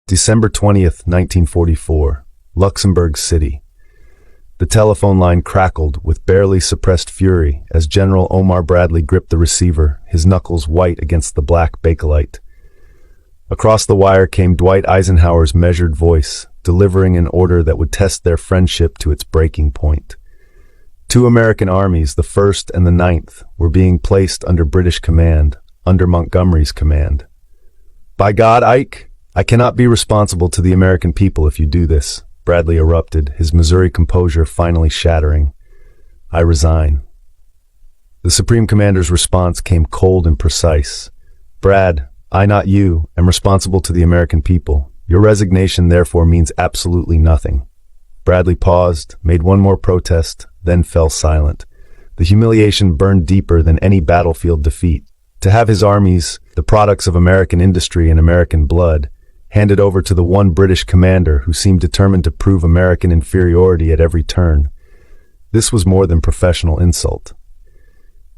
December 20th, 1944, Luxembourg City. The telephone line crackled with barely suppressed fury as General Omar Bradley gripped the receiver, his knuckles white against the black bakelite. Across the wire came Dwight Eisenhower's measured voice, delivering an order that would test their friendship to its breaking point. Two American armies, the 1st and the 9th, were being placed under British command, under Montgomery's command. "By God, Ike, I cannot be responsible to the American people if you do this," Bradley erupted, his Missouri composure finally shattering. "I resign." The Supreme Commander's response came cold and precise. "Brad, I, not you, am responsible to the American people. Your resignation therefore means absolutely nothing." Bradley paused, made one more protest, then fell silent. The humiliation burned deeper than any battlefield defeat. To have his armies, the products of American industry and American blood, handed over to the one British commander who seemed determined to prove American inferiority at every turn. This was more than professional insult.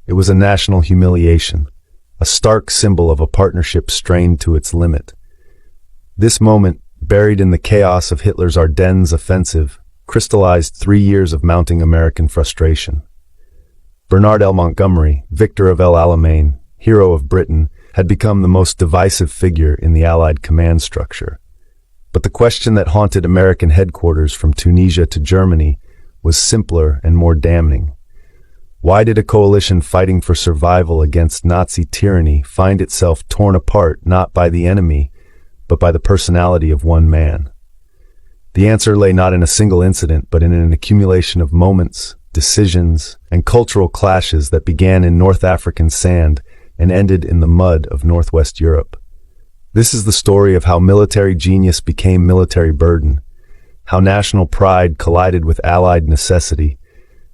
It was a national humiliation, a stark symbol of a partnership strained to its limit. This moment, buried in the chaos of Hitler's Ardennes offensive, crystallized 3 years of mounting American frustration. Bernard L. Montgomery, victor of El Alamein, hero of Britain, had become the most divisive figure in the Allied command structure. But the question that haunted American headquarters from Tunisia to Germany was simpler and more damning. Why did a coalition fighting for survival against Nazi tyranny find itself torn apart not by the enemy, but by the personality of one man? The answer lay not in a single incident, but in an accumulation of moments, decisions, and cultural clashes that began in North African sand and ended in the mud of Northwest Europe. This is the story of how military genius became military burden, how national pride collided with Allied necessity,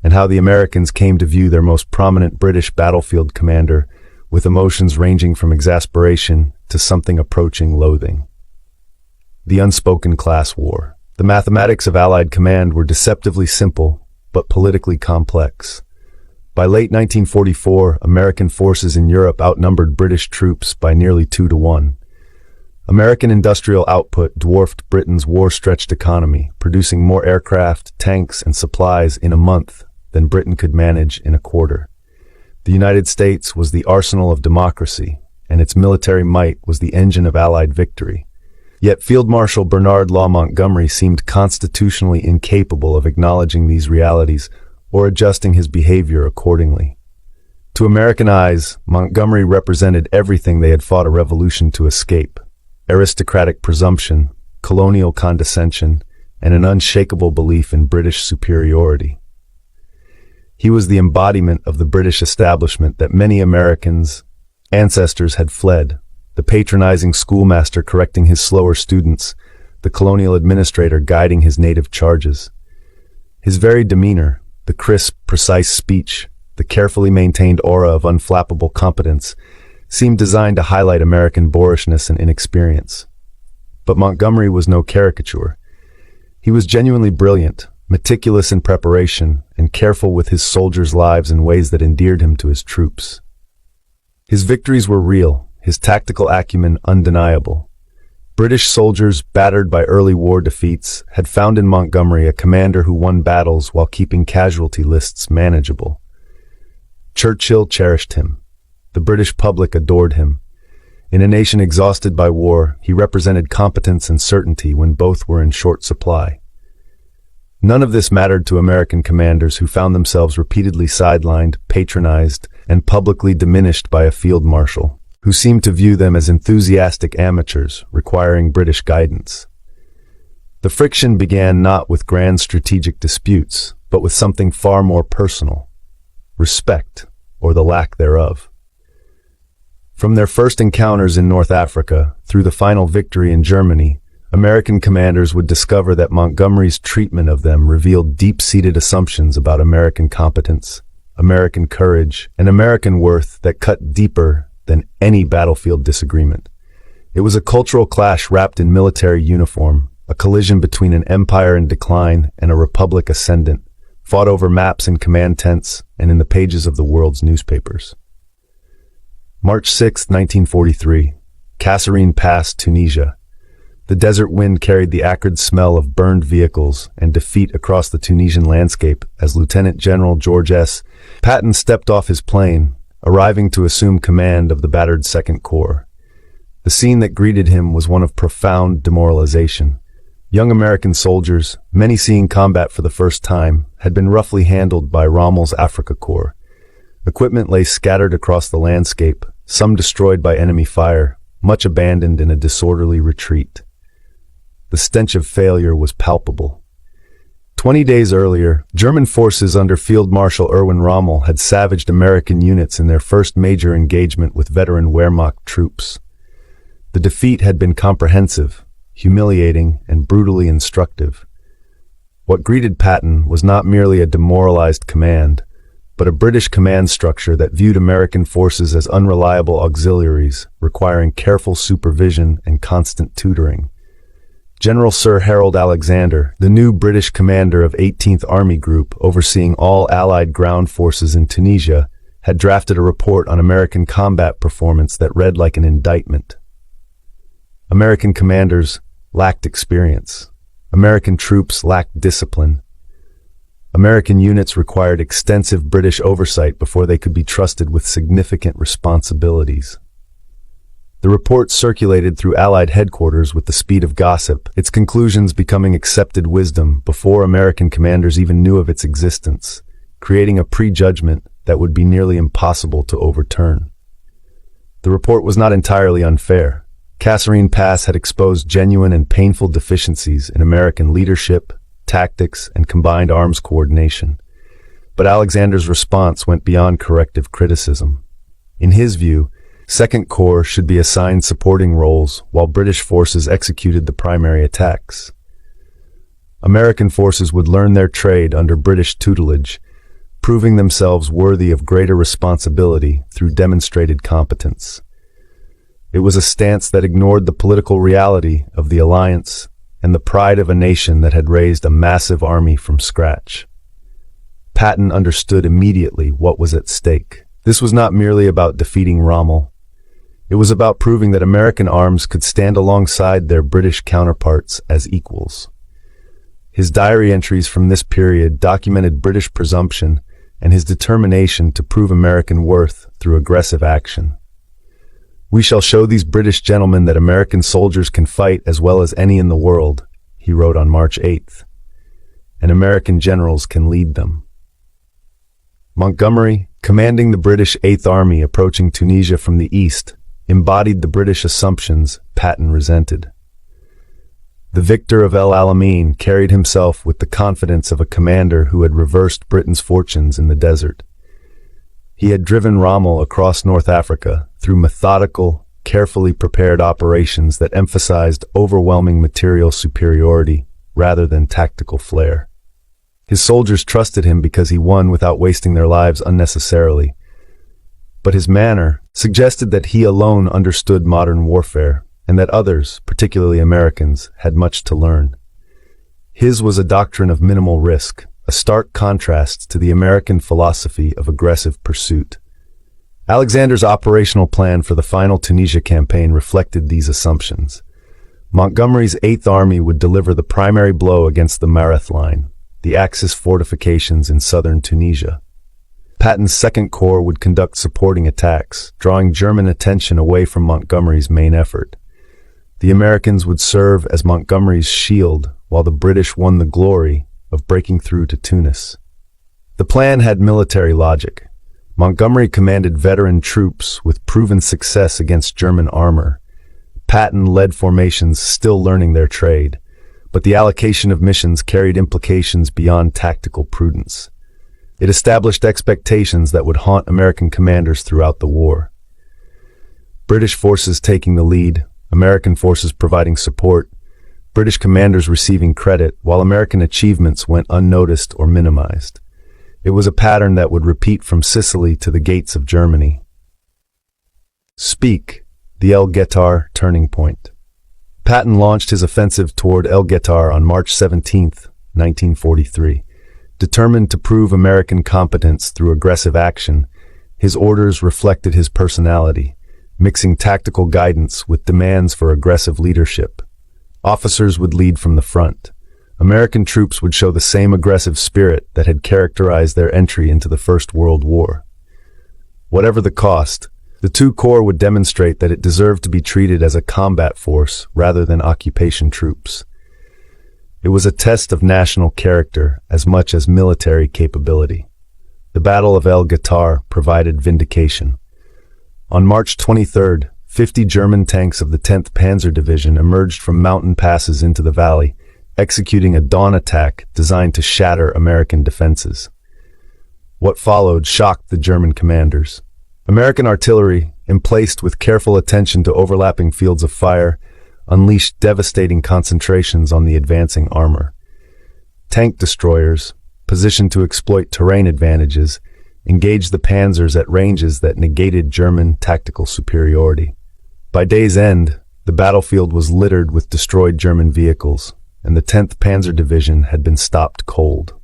and how the Americans came to view their most prominent British battlefield commander with emotions ranging from exasperation to something approaching loathing. The unspoken class war. The mathematics of Allied command were deceptively simple, but politically complex. By late 1944, American forces in Europe outnumbered British troops by nearly 2-to-1. American industrial output dwarfed Britain's war-stretched economy, producing more aircraft, tanks, and supplies in a month than Britain could manage in a quarter. The United States was the arsenal of democracy, and its military might was the engine of Allied victory. Yet Field Marshal Bernard Law Montgomery seemed constitutionally incapable of acknowledging these realities or adjusting his behavior accordingly. To American eyes, Montgomery represented everything they had fought a revolution to escape: aristocratic presumption, colonial condescension, and an unshakable belief in British superiority. He was the embodiment of the British establishment that many Americans' ancestors had fled: the patronizing schoolmaster correcting his slower students, the colonial administrator guiding his native charges. His very demeanor, the crisp, precise speech, the carefully maintained aura of unflappable competence, seemed designed to highlight American boorishness and inexperience. But Montgomery was no caricature. He was genuinely brilliant, meticulous in preparation, and careful with his soldiers' lives in ways that endeared him to his troops. His victories were real, his tactical acumen undeniable. British soldiers, battered by early war defeats, had found in Montgomery a commander who won battles while keeping casualty lists manageable. Churchill cherished him. The British public adored him. In a nation exhausted by war, he represented competence and certainty when both were in short supply. None of this mattered to American commanders who found themselves repeatedly sidelined, patronized, and publicly diminished by a field marshal who seemed to view them as enthusiastic amateurs requiring British guidance. The friction began not with grand strategic disputes, but with something far more personal: respect, or the lack thereof. From their first encounters in North Africa through the final victory in Germany, American commanders would discover that Montgomery's treatment of them revealed deep-seated assumptions about American competence, American courage, and American worth that cut deeper than any battlefield disagreement. It was a cultural clash wrapped in military uniform, a collision between an empire in decline and a republic ascendant, fought over maps in command tents and in the pages of the world's newspapers. March 6, 1943, Kasserine Pass, Tunisia. The desert wind carried the acrid smell of burned vehicles and defeat across the Tunisian landscape as Lieutenant General George S. Patton stepped off his plane, arriving to assume command of the battered Second Corps. The scene that greeted him was one of profound demoralization. Young American soldiers, many seeing combat for the first time, had been roughly handled by Rommel's Afrika Korps. Equipment lay scattered across the landscape, some destroyed by enemy fire, much abandoned in a disorderly retreat. The stench of failure was palpable. 20 days earlier, German forces under Field Marshal Erwin Rommel had savaged American units in their first major engagement with veteran Wehrmacht troops. The defeat had been comprehensive, humiliating, and brutally instructive. What greeted Patton was not merely a demoralized command, but a British command structure that viewed American forces as unreliable auxiliaries, requiring careful supervision and constant tutoring. General Sir Harold Alexander, the new British commander of 18th Army Group overseeing all Allied ground forces in Tunisia, had drafted a report on American combat performance that read like an indictment. American commanders lacked experience. American troops lacked discipline. American units required extensive British oversight before they could be trusted with significant responsibilities. The report circulated through Allied headquarters with the speed of gossip, its conclusions becoming accepted wisdom before American commanders even knew of its existence, creating a prejudgment that would be nearly impossible to overturn. The report was not entirely unfair. Kasserine Pass had exposed genuine and painful deficiencies in American leadership, tactics, and combined arms coordination. But Alexander's response went beyond corrective criticism. In his view, Second Corps should be assigned supporting roles while British forces executed the primary attacks. American forces would learn their trade under British tutelage, proving themselves worthy of greater responsibility through demonstrated competence. It was a stance that ignored the political reality of the alliance and the pride of a nation that had raised a massive army from scratch. Patton understood immediately what was at stake. This was not merely about defeating Rommel. It was about proving that American arms could stand alongside their British counterparts as equals. His diary entries from this period documented British presumption and his determination to prove American worth through aggressive action. "We shall show these British gentlemen that American soldiers can fight as well as any in the world," he wrote on March 8th, "and American generals can lead them." Montgomery, commanding the British 8th Army approaching Tunisia from the east, embodied the British assumptions Patton resented. The victor of El Alamein carried himself with the confidence of a commander who had reversed Britain's fortunes in the desert. He had driven Rommel across North Africa through methodical, carefully prepared operations that emphasized overwhelming material superiority rather than tactical flair. His soldiers trusted him because he won without wasting their lives unnecessarily. But his manner suggested that he alone understood modern warfare, and that others, particularly Americans, had much to learn. His was a doctrine of minimal risk, a stark contrast to the American philosophy of aggressive pursuit. Alexander's operational plan for the final Tunisia campaign reflected these assumptions. Montgomery's 8th Army would deliver the primary blow against the Mareth Line, the Axis fortifications in southern Tunisia. Patton's Second Corps would conduct supporting attacks, drawing German attention away from Montgomery's main effort. The Americans would serve as Montgomery's shield, while the British won the glory of breaking through to Tunis. The plan had military logic. Montgomery commanded veteran troops with proven success against German armor. Patton led formations still learning their trade, but the allocation of missions carried implications beyond tactical prudence. It established expectations that would haunt American commanders throughout the war. British forces taking the lead, American forces providing support, British commanders receiving credit, while American achievements went unnoticed or minimized. It was a pattern that would repeat from Sicily to the gates of Germany. Speak, the El Guettar turning point. Patton launched his offensive toward El Guettar on March 17, 1943. Determined to prove American competence through aggressive action, his orders reflected his personality, mixing tactical guidance with demands for aggressive leadership. Officers would lead from the front. American troops would show the same aggressive spirit that had characterized their entry into the First World War. Whatever the cost, the two corps would demonstrate that it deserved to be treated as a combat force rather than occupation troops. It was a test of national character as much as military capability. The Battle of El Guitar provided vindication. On March 23rd, 50 German tanks of the 10th Panzer Division emerged from mountain passes into the valley, executing a dawn attack designed to shatter American defenses. What followed shocked the German commanders. American artillery, emplaced with careful attention to overlapping fields of fire, unleashed devastating concentrations on the advancing armor. Tank destroyers, positioned to exploit terrain advantages, engaged the panzers at ranges that negated German tactical superiority. By day's end, the battlefield was littered with destroyed German vehicles, and the 10th Panzer Division had been stopped cold.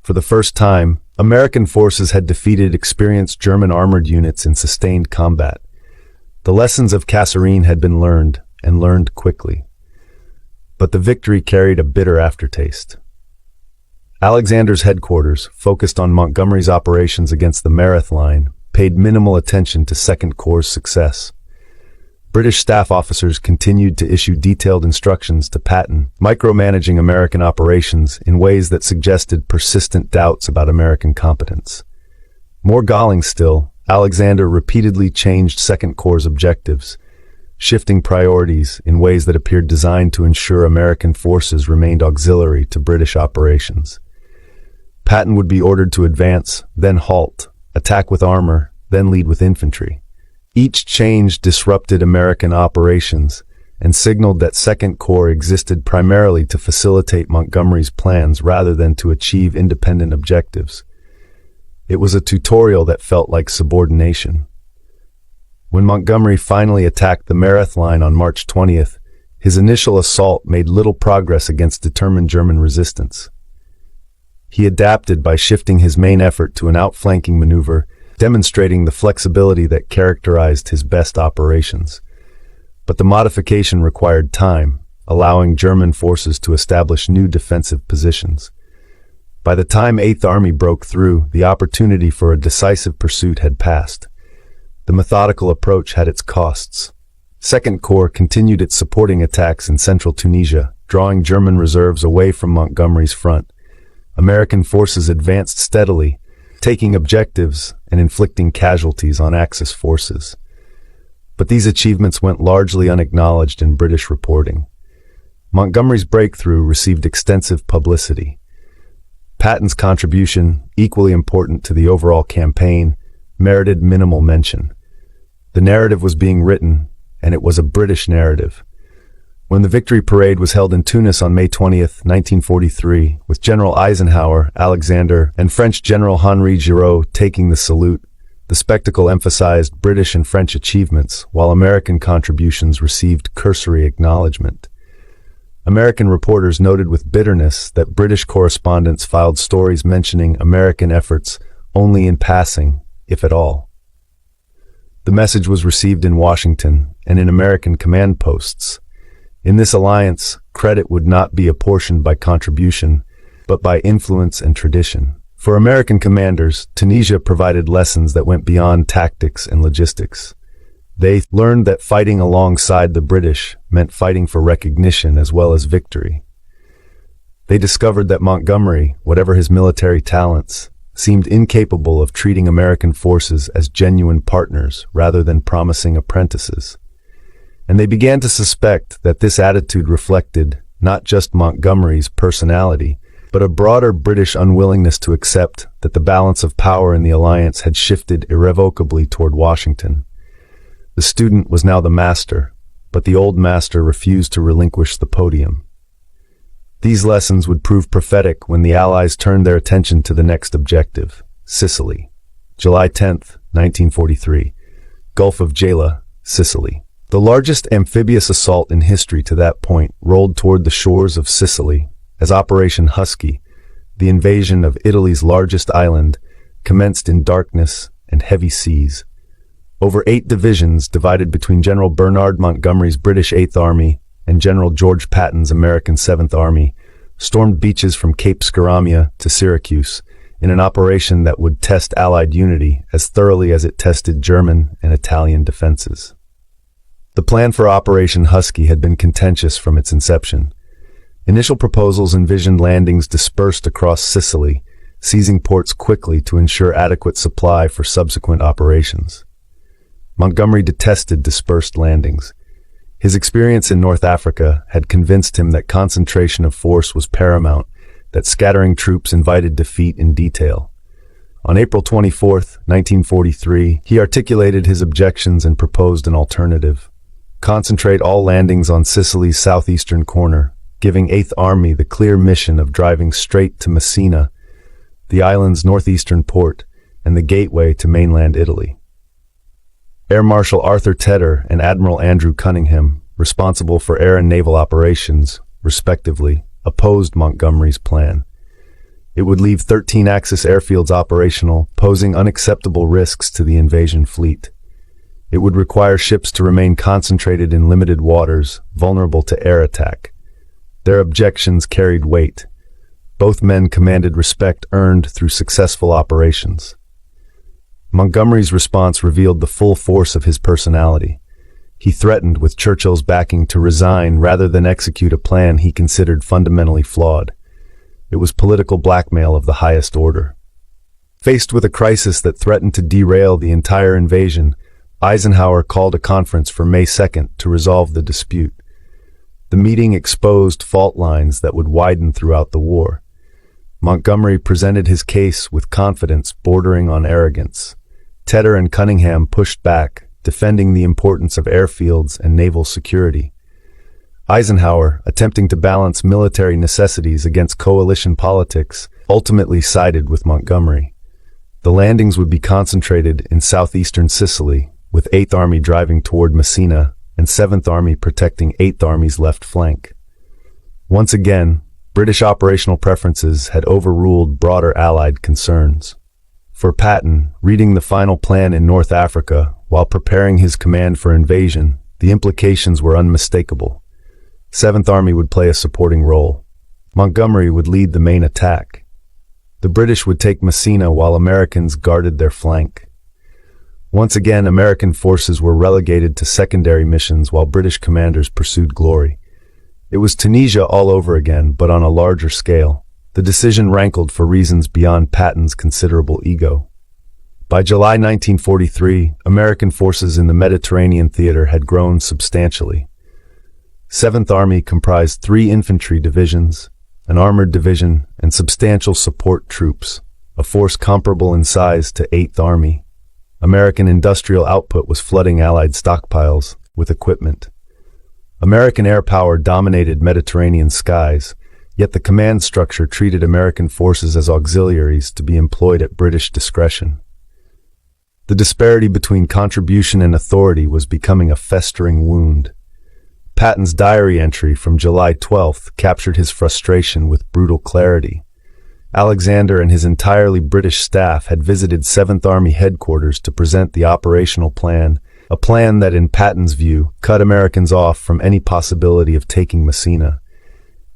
For the first time, American forces had defeated experienced German armored units in sustained combat. The lessons of Kasserine had been learned, and learned quickly. But the victory carried a bitter aftertaste. Alexander's headquarters, focused on Montgomery's operations against the Meereth Line, paid minimal attention to Second Corps' success. British staff officers continued to issue detailed instructions to Patton, micromanaging American operations in ways that suggested persistent doubts about American competence. More galling still, Alexander repeatedly changed Second Corps' objectives, shifting priorities in ways that appeared designed to ensure American forces remained auxiliary to British operations. Patton would be ordered to advance, then halt, attack with armor, then lead with infantry. Each change disrupted American operations and signaled that Second Corps existed primarily to facilitate Montgomery's plans rather than to achieve independent objectives. It was a tutorial that felt like subordination. When Montgomery finally attacked the Meereth Line on March 20th, his initial assault made little progress against determined German resistance. He adapted by shifting his main effort to an outflanking maneuver, demonstrating the flexibility that characterized his best operations. But the modification required time, allowing German forces to establish new defensive positions. By the time 8th Army broke through, the opportunity for a decisive pursuit had passed. The methodical approach had its costs. Second Corps continued its supporting attacks in central Tunisia, drawing German reserves away from Montgomery's front. American forces advanced steadily, taking objectives and inflicting casualties on Axis forces. But these achievements went largely unacknowledged in British reporting. Montgomery's breakthrough received extensive publicity. Patton's contribution, equally important to the overall campaign, merited minimal mention. The narrative was being written, and it was a British narrative. When the victory parade was held in Tunis on May 20th, 1943, with General Eisenhower, Alexander, and French General Henri Giraud taking the salute, the spectacle emphasized British and French achievements, while American contributions received cursory acknowledgement. American reporters noted with bitterness that British correspondents filed stories mentioning American efforts only in passing, if at all. The message was received in Washington and in American command posts. In this alliance, credit would not be apportioned by contribution, but by influence and tradition. For American commanders, Tunisia provided lessons that went beyond tactics and logistics. They learned that fighting alongside the British meant fighting for recognition as well as victory. They discovered that Montgomery, whatever his military talents, seemed incapable of treating American forces as genuine partners rather than promising apprentices. And they began to suspect that this attitude reflected not just Montgomery's personality, but a broader British unwillingness to accept that the balance of power in the alliance had shifted irrevocably toward Washington. The student was now the master, but the old master refused to relinquish the podium. These lessons would prove prophetic when the Allies turned their attention to the next objective, Sicily. July 10th, 1943. Gulf of Gela, Sicily. The largest amphibious assault in history to that point rolled toward the shores of Sicily as Operation Husky, the invasion of Italy's largest island, commenced in darkness and heavy seas. Over 8 divisions divided between General Bernard Montgomery's British 8th Army and General George Patton's American 7th Army stormed beaches from Cape Scaramia to Syracuse in an operation that would test Allied unity as thoroughly as it tested German and Italian defenses. The plan for Operation Husky had been contentious from its inception. Initial proposals envisioned landings dispersed across Sicily, seizing ports quickly to ensure adequate supply for subsequent operations. Montgomery detested dispersed landings. His experience in North Africa had convinced him that concentration of force was paramount, that scattering troops invited defeat in detail. On April 24, 1943, he articulated his objections and proposed an alternative. Concentrate all landings on Sicily's southeastern corner, giving 8th Army the clear mission of driving straight to Messina, the island's northeastern port, and the gateway to mainland Italy. Air Marshal Arthur Tedder and Admiral Andrew Cunningham, responsible for air and naval operations, respectively, opposed Montgomery's plan. It would leave 13 Axis airfields operational, posing unacceptable risks to the invasion fleet. It would require ships to remain concentrated in limited waters, vulnerable to air attack. Their objections carried weight. Both men commanded respect earned through successful operations. Montgomery's response revealed the full force of his personality. He threatened, with Churchill's backing, to resign rather than execute a plan he considered fundamentally flawed. It was political blackmail of the highest order. Faced with a crisis that threatened to derail the entire invasion, Eisenhower called a conference for May 2nd to resolve the dispute. The meeting exposed fault lines that would widen throughout the war. Montgomery presented his case with confidence bordering on arrogance. Tedder and Cunningham pushed back, defending the importance of airfields and naval security. Eisenhower, attempting to balance military necessities against coalition politics, ultimately sided with Montgomery. The landings would be concentrated in southeastern Sicily, with 8th Army driving toward Messina and 7th Army protecting 8th Army's left flank. Once again, British operational preferences had overruled broader Allied concerns. For Patton, reading the final plan in North Africa while preparing his command for invasion, the implications were unmistakable. 7th Army would play a supporting role. Montgomery would lead the main attack. The British would take Messina while Americans guarded their flank. Once again, American forces were relegated to secondary missions while British commanders pursued glory. It was Tunisia all over again, but on a larger scale. The decision rankled for reasons beyond Patton's considerable ego. By July 1943, American forces in the Mediterranean theater had grown substantially. 7th Army comprised 3 infantry divisions, an armored division, and substantial support troops, a force comparable in size to 8th Army. American industrial output was flooding Allied stockpiles with equipment. American air power dominated Mediterranean skies, yet the command structure treated American forces as auxiliaries to be employed at British discretion. The disparity between contribution and authority was becoming a festering wound. Patton's diary entry from July 12th captured his frustration with brutal clarity. Alexander and his entirely British staff had visited 7th Army headquarters to present the operational plan, a plan that, in Patton's view, cut Americans off from any possibility of taking Messina.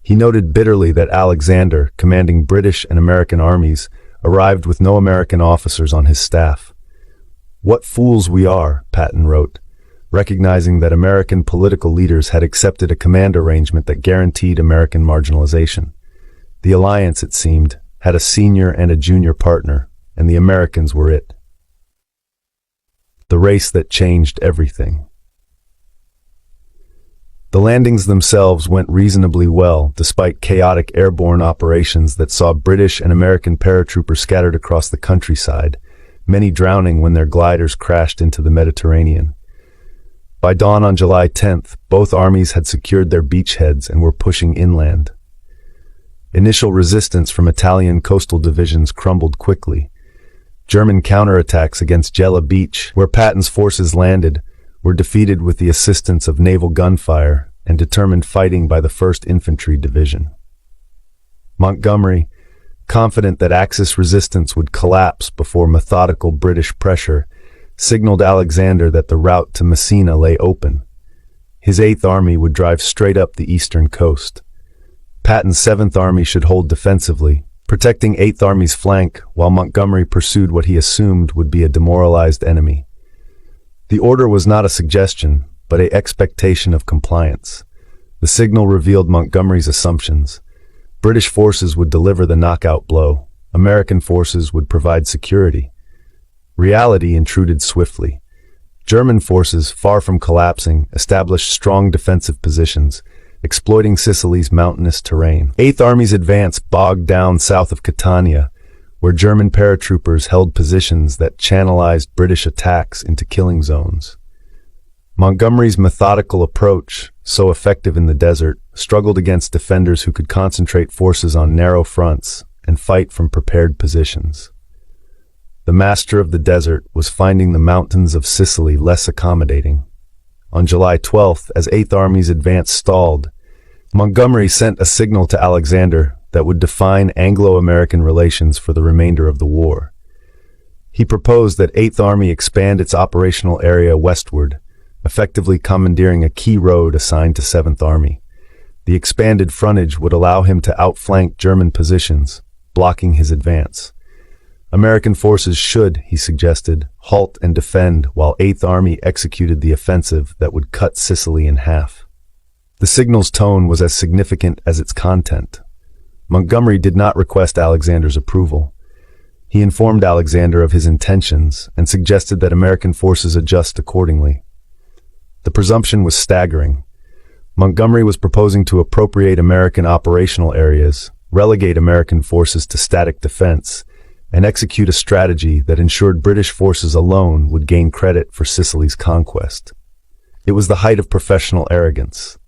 He noted bitterly that Alexander, commanding British and American armies, arrived with no American officers on his staff. "What fools we are," Patton wrote, recognizing that American political leaders had accepted a command arrangement that guaranteed American marginalization. The alliance, it seemed, had a senior and a junior partner, and the Americans were it. The race that changed everything. The landings themselves went reasonably well, despite chaotic airborne operations that saw British and American paratroopers scattered across the countryside, many drowning when their gliders crashed into the Mediterranean. By dawn on July 10th, both armies had secured their beachheads and were pushing inland. Initial resistance from Italian coastal divisions crumbled quickly. German counterattacks against Gela Beach, where Patton's forces landed, were defeated with the assistance of naval gunfire and determined fighting by the 1st Infantry Division. Montgomery, confident that Axis resistance would collapse before methodical British pressure, signaled Alexander that the route to Messina lay open. His Eighth Army would drive straight up the eastern coast. Patton's Seventh Army should hold defensively, protecting Eighth Army's flank while Montgomery pursued what he assumed would be a demoralized enemy. The order was not a suggestion, but an expectation of compliance. The signal revealed Montgomery's assumptions. British forces would deliver the knockout blow. American forces would provide security. Reality intruded swiftly. German forces, far from collapsing, established strong defensive positions, exploiting Sicily's mountainous terrain. Eighth Army's advance bogged down south of Catania, where German paratroopers held positions that channelized British attacks into killing zones. Montgomery's methodical approach, so effective in the desert, struggled against defenders who could concentrate forces on narrow fronts and fight from prepared positions. The master of the desert was finding the mountains of Sicily less accommodating. On July 12th, as Eighth Army's advance stalled, Montgomery sent a signal to Alexander that would define Anglo-American relations for the remainder of the war. He proposed that Eighth Army expand its operational area westward, effectively commandeering a key road assigned to Seventh Army. The expanded frontage would allow him to outflank German positions, blocking his advance. American forces should, he suggested, halt and defend while Eighth Army executed the offensive that would cut Sicily in half. The signal's tone was as significant as its content. Montgomery did not request Alexander's approval. He informed Alexander of his intentions and suggested that American forces adjust accordingly. The presumption was staggering. Montgomery was proposing to appropriate American operational areas, relegate American forces to static defense, and execute a strategy that ensured British forces alone would gain credit for Sicily's conquest. It was the height of professional arrogance.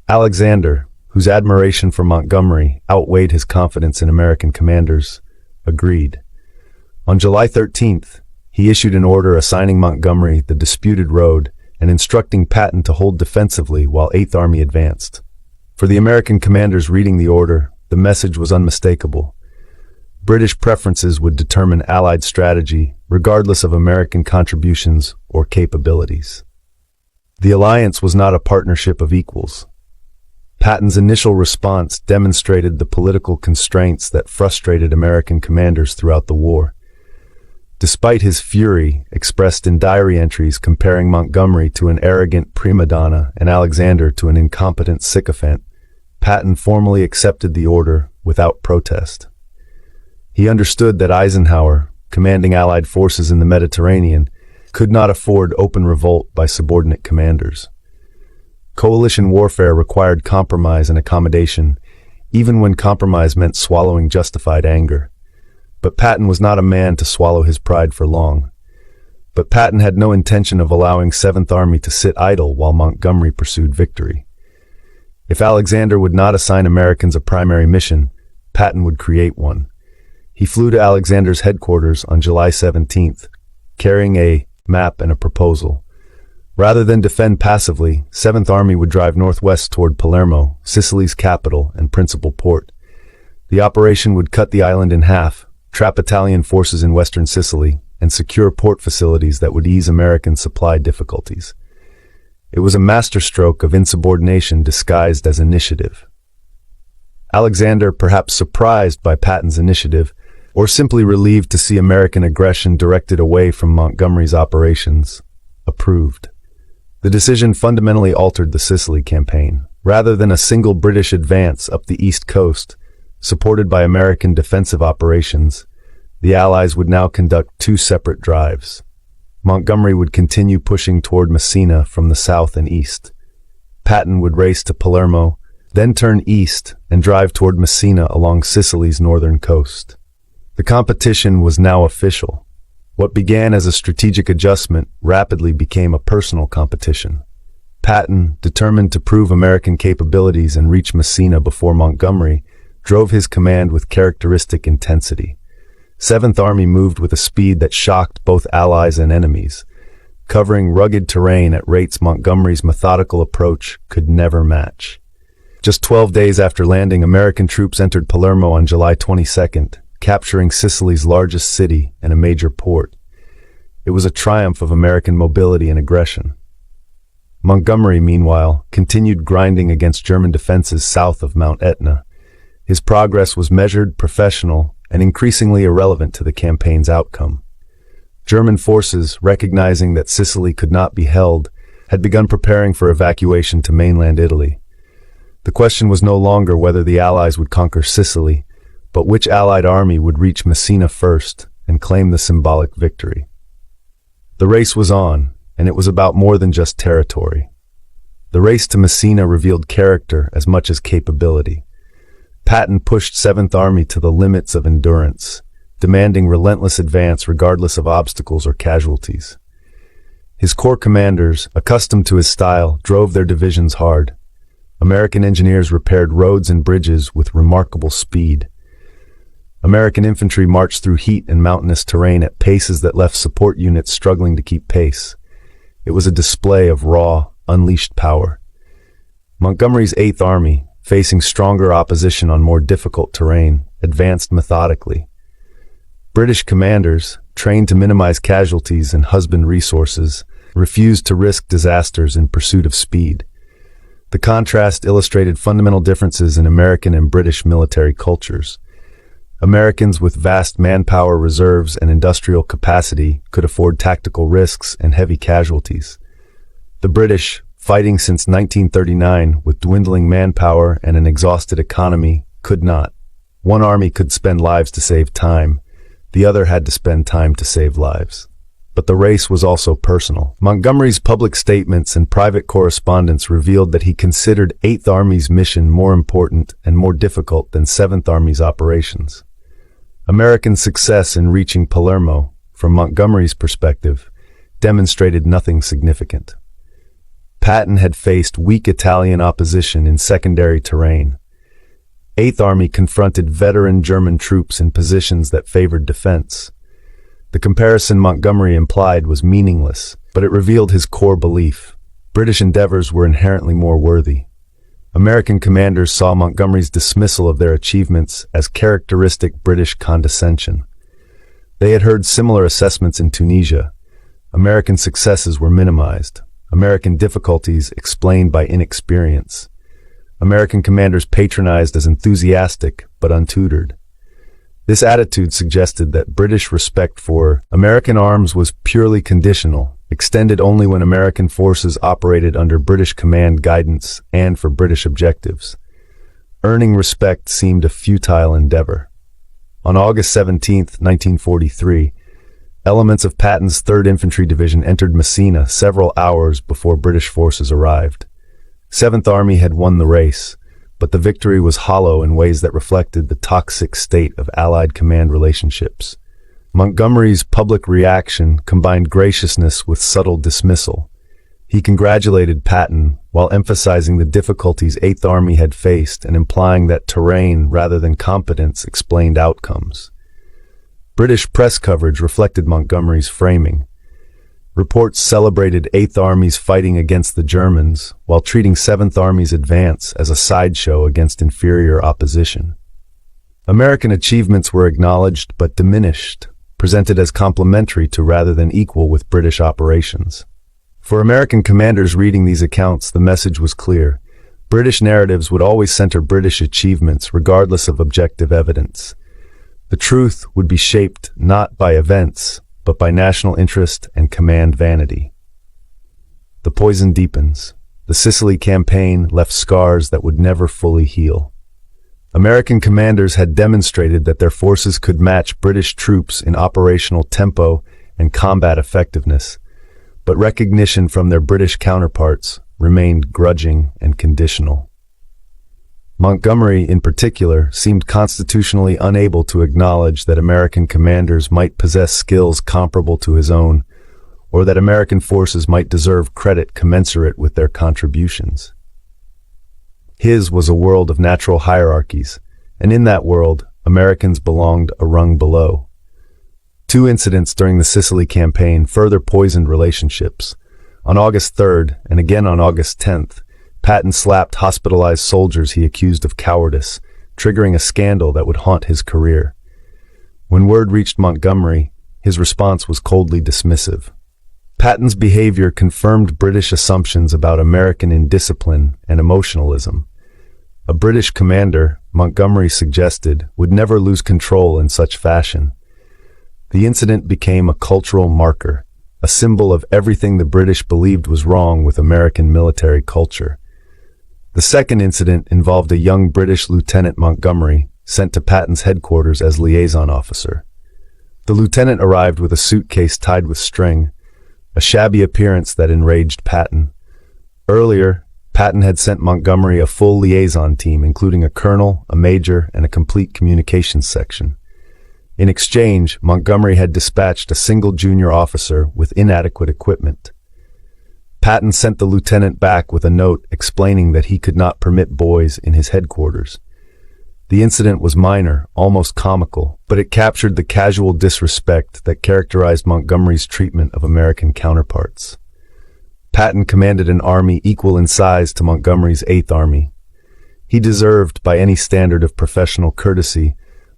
Alexander, whose admiration for Montgomery outweighed his confidence in American commanders, agreed. On July 13th, he issued an order assigning Montgomery the disputed road and instructing Patton to hold defensively while Eighth Army advanced. For the American commanders reading the order, the message was unmistakable. British preferences would determine Allied strategy, regardless of American contributions or capabilities. The alliance was not a partnership of equals. Patton's initial response demonstrated the political constraints that frustrated American commanders throughout the war. Despite his fury, expressed in diary entries comparing Montgomery to an arrogant prima donna and Alexander to an incompetent sycophant, Patton formally accepted the order without protest. He understood that Eisenhower, commanding Allied forces in the Mediterranean, could not afford open revolt by subordinate commanders. Coalition warfare required compromise and accommodation, even when compromise meant swallowing justified anger. But Patton was not a man to swallow his pride for long. But Patton had no intention of allowing Seventh Army to sit idle while Montgomery pursued victory. If Alexander would not assign Americans a primary mission, Patton would create one. He flew to Alexander's headquarters on July 17th, carrying a map and a proposal. Rather than defend passively, Seventh Army would drive northwest toward Palermo, Sicily's capital and principal port. The operation would cut the island in half, trap Italian forces in western Sicily, and secure port facilities that would ease American supply difficulties. It was a masterstroke of insubordination disguised as initiative. Alexander, perhaps surprised by Patton's initiative, or simply relieved to see American aggression directed away from Montgomery's operations, approved. The decision fundamentally altered the Sicily campaign. Rather than a single British advance up the east coast, supported by American defensive operations, the Allies would now conduct two separate drives. Montgomery would continue pushing toward Messina from the south and east. Patton would race to Palermo, then turn east and drive toward Messina along Sicily's northern coast. The competition was now official. What began as a strategic adjustment rapidly became a personal competition. Patton, determined to prove American capabilities and reach Messina before Montgomery, drove his command with characteristic intensity. Seventh Army moved with a speed that shocked both allies and enemies, covering rugged terrain at rates Montgomery's methodical approach could never match. Just 12 days after landing, American troops entered Palermo on July 22nd, capturing Sicily's largest city and a major port. It was a triumph of American mobility and aggression. Montgomery, meanwhile, continued grinding against German defenses south of Mount Etna. His progress was measured, professional, and increasingly irrelevant to the campaign's outcome. German forces, recognizing that Sicily could not be held, had begun preparing for evacuation to mainland Italy. The question was no longer whether the Allies would conquer Sicily, but which Allied army would reach Messina first and claim the symbolic victory. The race was on, and it was about more than just territory. The race to Messina revealed character as much as capability. Patton pushed 7th Army to the limits of endurance, demanding relentless advance regardless of obstacles or casualties. His corps commanders, accustomed to his style, drove their divisions hard. American engineers repaired roads and bridges with remarkable speed. American infantry marched through heat and mountainous terrain at paces that left support units struggling to keep pace. It was a display of raw, unleashed power. Montgomery's 8th Army, facing stronger opposition on more difficult terrain, advanced methodically. British commanders, trained to minimize casualties and husband resources, refused to risk disasters in pursuit of speed. The contrast illustrated fundamental differences in American and British military cultures. Americans with vast manpower reserves and industrial capacity could afford tactical risks and heavy casualties. The British, fighting since 1939 with dwindling manpower and an exhausted economy, could not. One army could spend lives to save time. The other had to spend time to save lives. But the race was also personal. Montgomery's public statements and private correspondence revealed that he considered 8th Army's mission more important and more difficult than 7th Army's operations. American success in reaching Palermo, from Montgomery's perspective, demonstrated nothing significant. Patton had faced weak Italian opposition in secondary terrain. 8th Army confronted veteran German troops in positions that favored defense. The comparison Montgomery implied was meaningless, but it revealed his core belief. British endeavors were inherently more worthy. American commanders saw Montgomery's dismissal of their achievements as characteristic British condescension. They had heard similar assessments in Tunisia. American successes were minimized. American difficulties explained by inexperience. American commanders patronized as enthusiastic but untutored. This attitude suggested that British respect for American arms was purely conditional, extended only when American forces operated under British command guidance and for British objectives. Earning respect seemed a futile endeavor. On August 17, 1943, elements of Patton's 3rd Infantry Division entered Messina several hours before British forces arrived. 7th Army had won the race, but the victory was hollow in ways that reflected the toxic state of Allied command relationships. Montgomery's public reaction combined graciousness with subtle dismissal. He congratulated Patton while emphasizing the difficulties 8th Army had faced and implying that terrain rather than competence explained outcomes. British press coverage reflected Montgomery's framing. Reports celebrated 8th Army's fighting against the Germans, while treating 7th Army's advance as a sideshow against inferior opposition. American achievements were acknowledged but diminished, presented as complementary to rather than equal with British operations. For American commanders reading these accounts, the message was clear. British narratives would always center British achievements regardless of objective evidence. The truth would be shaped not by events, but by national interest and command vanity. The poison deepens. The Sicily campaign left scars that would never fully heal. American commanders had demonstrated that their forces could match British troops in operational tempo and combat effectiveness, but recognition from their British counterparts remained grudging and conditional. Montgomery, in particular, seemed constitutionally unable to acknowledge that American commanders might possess skills comparable to his own, or that American forces might deserve credit commensurate with their contributions. His was a world of natural hierarchies, and in that world, Americans belonged a rung below. 2 incidents during the Sicily campaign further poisoned relationships. On August 3rd, and again on August 10th, Patton slapped hospitalized soldiers he accused of cowardice, triggering a scandal that would haunt his career. When word reached Montgomery, his response was coldly dismissive. Patton's behavior confirmed British assumptions about American indiscipline and emotionalism. A British commander, Montgomery suggested, would never lose control in such fashion. The incident became a cultural marker, a symbol of everything the British believed was wrong with American military culture. The second incident involved a young British Lieutenant Montgomery, sent to Patton's headquarters as liaison officer. The lieutenant arrived with a suitcase tied with string, a shabby appearance that enraged Patton. Earlier, Patton had sent Montgomery a full liaison team, including a colonel, a major, and a complete communications section. In exchange, Montgomery had dispatched a single junior officer with inadequate equipment. Patton sent the lieutenant back with a note explaining that he could not permit boys in his headquarters. The incident was minor, almost comical, but it captured the casual disrespect that characterized Montgomery's treatment of American counterparts. Patton commanded an army equal in size to Montgomery's 8th Army. He deserved, by any standard of professional courtesy,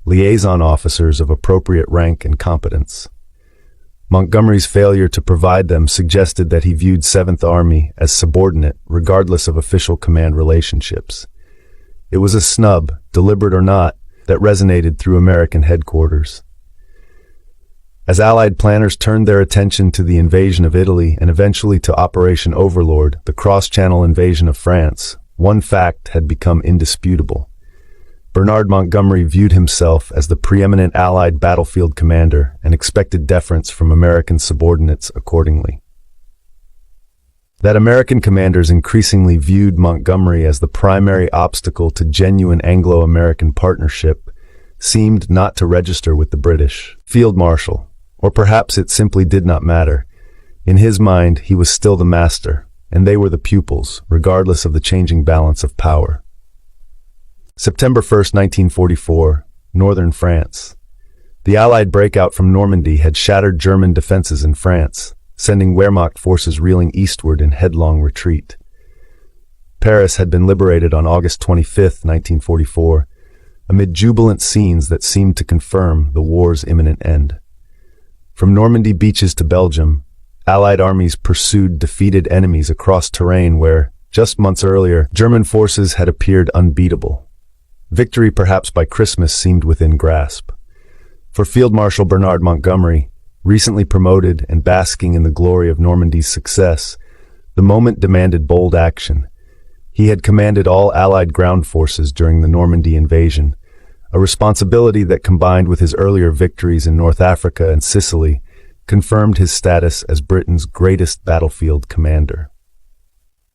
liaison officers of appropriate rank and competence. Montgomery's failure to provide them suggested that he viewed 7th Army as subordinate, regardless of official command relationships. It was a snub, deliberate or not, that resonated through American headquarters. As Allied planners turned their attention to the invasion of Italy and eventually to Operation Overlord, the cross-channel invasion of France, one fact had become indisputable. Bernard Montgomery viewed himself as the preeminent Allied battlefield commander and expected deference from American subordinates accordingly. That American commanders increasingly viewed Montgomery as the primary obstacle to genuine Anglo-American partnership seemed not to register with the British Field Marshal, or perhaps it simply did not matter. In his mind, he was still the master, and they were the pupils, regardless of the changing balance of power. September 1st, 1944, northern France. The Allied breakout from Normandy had shattered German defenses in France, sending Wehrmacht forces reeling eastward in headlong retreat. Paris had been liberated on August 25, 1944, amid jubilant scenes that seemed to confirm the war's imminent end. From Normandy beaches to Belgium, Allied armies pursued defeated enemies across terrain where, just months earlier, German forces had appeared unbeatable. Victory, perhaps by Christmas, seemed within grasp. For Field Marshal Bernard Montgomery, recently promoted and basking in the glory of Normandy's success, the moment demanded bold action. He had commanded all Allied ground forces during the Normandy invasion, a responsibility that, combined with his earlier victories in North Africa and Sicily, confirmed his status as Britain's greatest battlefield commander.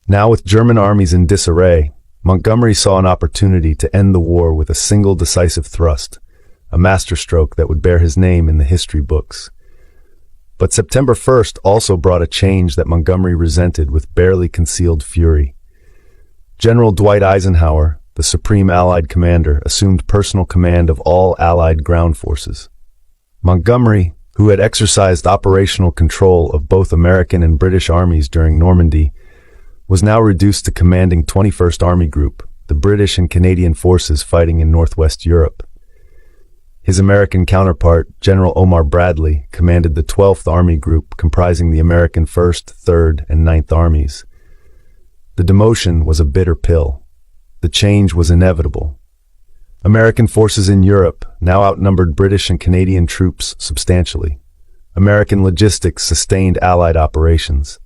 Now, with German armies in disarray, Montgomery saw an opportunity to end the war with a single decisive thrust, a masterstroke that would bear his name in the history books. But September 1st also brought a change that Montgomery resented with barely concealed fury. General Dwight Eisenhower, the supreme Allied commander, assumed personal command of all Allied ground forces. Montgomery, who had exercised operational control of both American and British armies during Normandy, was now reduced to commanding 21st Army Group, the British and Canadian forces fighting in Northwest Europe. His American counterpart, General Omar Bradley, commanded the 12th Army Group, comprising the American 1st, 3rd, and 9th Armies. The demotion was a bitter pill. The change was inevitable. American forces in Europe now outnumbered British and Canadian troops substantially. American logistics sustained Allied operations.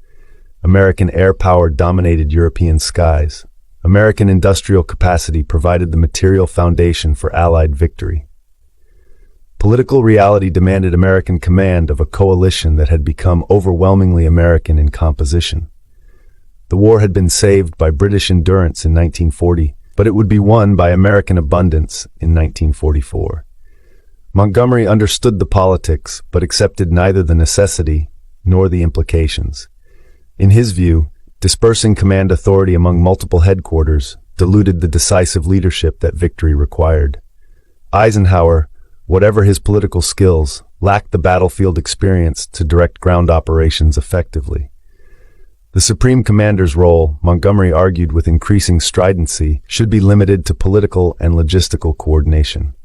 American air power dominated European skies. American industrial capacity provided the material foundation for Allied victory. Political reality demanded American command of a coalition that had become overwhelmingly American in composition. The war had been saved by British endurance in 1940, but it would be won by American abundance in 1944. Montgomery understood the politics, but accepted neither the necessity nor the implications. In his view, dispersing command authority among multiple headquarters diluted the decisive leadership that victory required. Eisenhower, whatever his political skills, lacked the battlefield experience to direct ground operations effectively. The Supreme Commander's role, Montgomery argued with increasing stridency, should be limited to political and logistical coordination.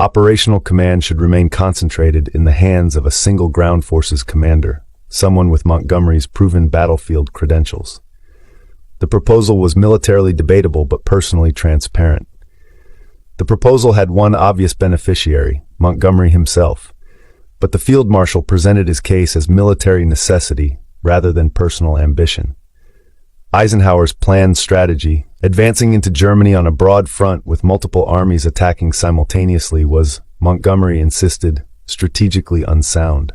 Operational command should remain concentrated in the hands of a single ground forces commander, someone with Montgomery's proven battlefield credentials. The proposal was militarily debatable but personally transparent. The proposal had one obvious beneficiary, Montgomery himself, but the field marshal presented his case as military necessity rather than personal ambition. Eisenhower's planned strategy, advancing into Germany on a broad front with multiple armies attacking simultaneously, was, Montgomery insisted, strategically unsound.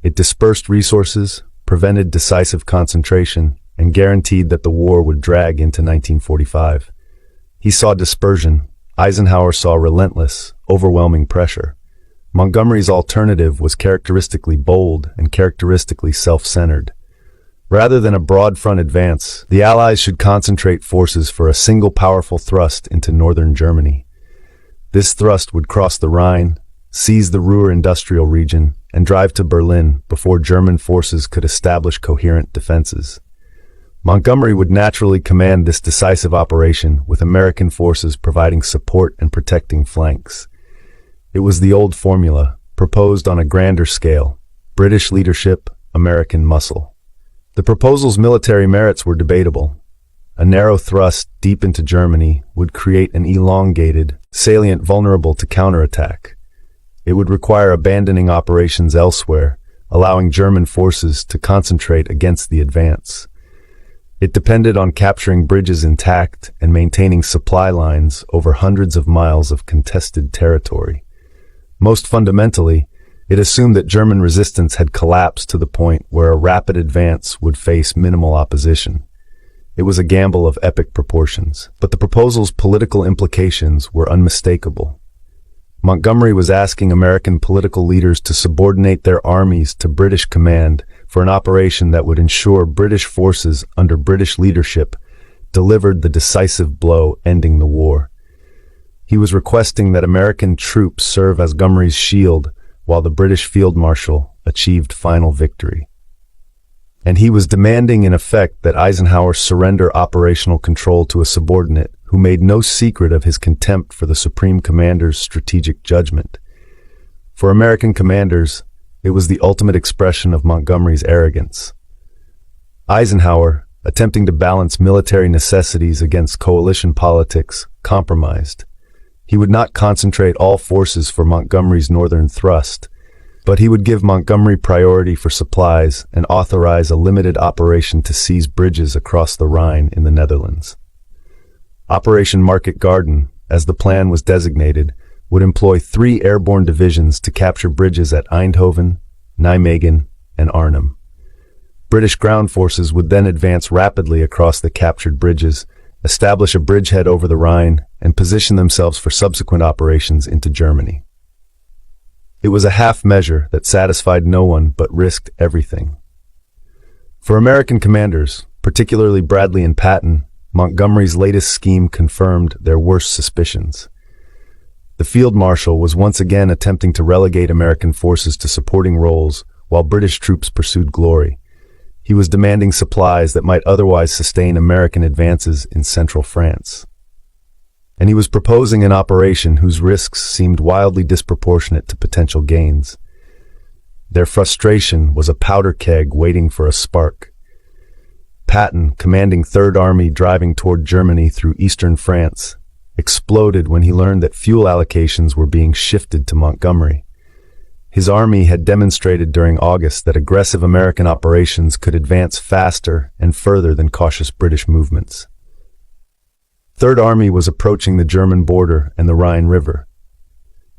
It dispersed resources, prevented decisive concentration, and guaranteed that the war would drag into 1945. He saw dispersion. Eisenhower saw relentless, overwhelming pressure. Montgomery's alternative was characteristically bold and characteristically self-centered. Rather than a broad front advance, the Allies should concentrate forces for a single powerful thrust into northern Germany. This thrust would cross the Rhine, seize the Ruhr industrial region, and drive to Berlin before German forces could establish coherent defenses. Montgomery would naturally command this decisive operation, with American forces providing support and protecting flanks. It was the old formula, proposed on a grander scale: British leadership, American muscle. The proposal's military merits were debatable. A narrow thrust deep into Germany would create an elongated salient vulnerable to counterattack. It would require abandoning operations elsewhere, allowing German forces to concentrate against the advance. It depended on capturing bridges intact and maintaining supply lines over hundreds of miles of contested territory. Most fundamentally, it assumed that German resistance had collapsed to the point where a rapid advance would face minimal opposition. It was a gamble of epic proportions, but the proposal's political implications were unmistakable. Montgomery was asking American political leaders to subordinate their armies to British command for an operation that would ensure British forces under British leadership delivered the decisive blow ending the war. He was requesting that American troops serve as Montgomery's shield while the British field marshal achieved final victory. And he was demanding in effect that Eisenhower surrender operational control to a subordinate who made no secret of his contempt for the Supreme Commander's strategic judgment. For American commanders, it was the ultimate expression of Montgomery's arrogance. Eisenhower, attempting to balance military necessities against coalition politics, compromised. He would not concentrate all forces for Montgomery's northern thrust, but he would give Montgomery priority for supplies and authorize a limited operation to seize bridges across the Rhine in the Netherlands. Operation Market Garden, as the plan was designated, would employ 3 airborne divisions to capture bridges at Eindhoven, Nijmegen, and Arnhem. British ground forces would then advance rapidly across the captured bridges, establish a bridgehead over the Rhine, and position themselves for subsequent operations into Germany. It was a half measure that satisfied no one but risked everything. For American commanders, particularly Bradley and Patton, Montgomery's latest scheme confirmed their worst suspicions. The field marshal was once again attempting to relegate American forces to supporting roles while British troops pursued glory. He was demanding supplies that might otherwise sustain American advances in central France. And he was proposing an operation whose risks seemed wildly disproportionate to potential gains. Their frustration was a powder keg waiting for a spark. Patton, commanding Third Army driving toward Germany through eastern France, exploded when he learned that fuel allocations were being shifted to Montgomery. His army had demonstrated during August that aggressive American operations could advance faster and further than cautious British movements. Third Army was approaching the German border and the Rhine River.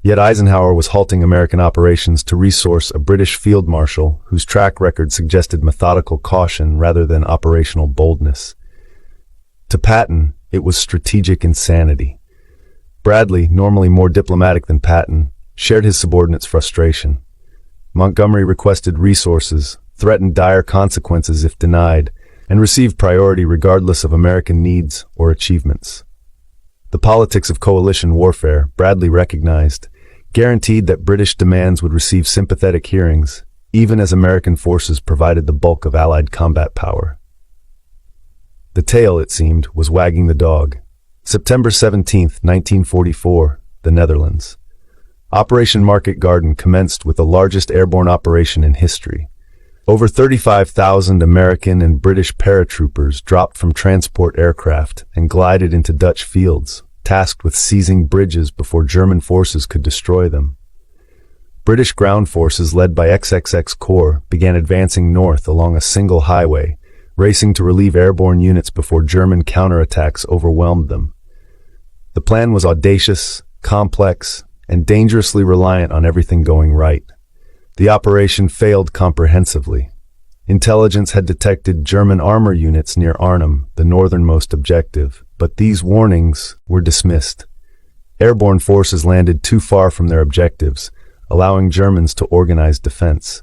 Yet Eisenhower was halting American operations to resource a British field marshal whose track record suggested methodical caution rather than operational boldness. To Patton, it was strategic insanity. Bradley, normally more diplomatic than Patton, shared his subordinates' frustration. Montgomery requested resources, threatened dire consequences if denied, and received priority regardless of American needs or achievements. The politics of coalition warfare, Bradley recognized, guaranteed that British demands would receive sympathetic hearings, even as American forces provided the bulk of Allied combat power. The tail, it seemed, was wagging the dog. September 17, 1944, the Netherlands. Operation Market Garden commenced with the largest airborne operation in history. Over 35,000 American and British paratroopers dropped from transport aircraft and glided into Dutch fields, tasked with seizing bridges before German forces could destroy them. British ground forces led by XXX Corps began advancing north along a single highway, racing to relieve airborne units before German counterattacks overwhelmed them. The plan was audacious, complex, and dangerously reliant on everything going right. The operation failed comprehensively. Intelligence had detected German armor units near Arnhem, the northernmost objective, but these warnings were dismissed. Airborne forces landed too far from their objectives, allowing Germans to organize defense.